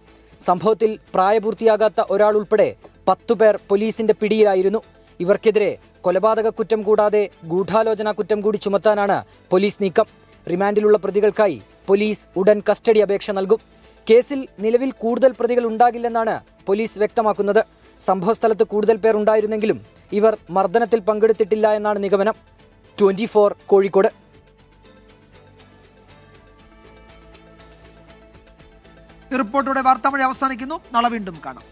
സംഭവത്തിൽ പ്രായപൂർത്തിയാകാത്ത ഒരാൾ ഉൾപ്പെടെ 10 പേർ പോലീസിന്റെ പിടിയിലായിരുന്നു. ഇവർക്കെതിരെ കൊലപാതക കുറ്റം കൂടാതെ ഗൂഢാലോചന കുറ്റം കൂടി ചുമത്താനാണ് പോലീസ് നീക്കം. റിമാൻഡിലുള്ള പ്രതികൾക്കായി പോലീസ് ഉടൻ കസ്റ്റഡി അപേക്ഷ നൽകും. കേസിൽ നിലവിൽ കൂടുതൽ പ്രതികൾ ഉണ്ടാകില്ലെന്നാണ് പോലീസ് വ്യക്തമാക്കുന്നത്. സംഭവസ്ഥലത്ത് കൂടുതൽ പേർ ഉണ്ടായിരുന്നെങ്കിലും ഇവർ മർദ്ദനത്തിൽ പങ്കെടുത്തിട്ടില്ല എന്നാണ് നിഗമനം. 24 കോഴിക്കോട്. ഈ റിപ്പോർട്ടോടെ വാർത്താമഴ അവസാനിക്കുന്നു. നാളെ വീണ്ടും കാണാം.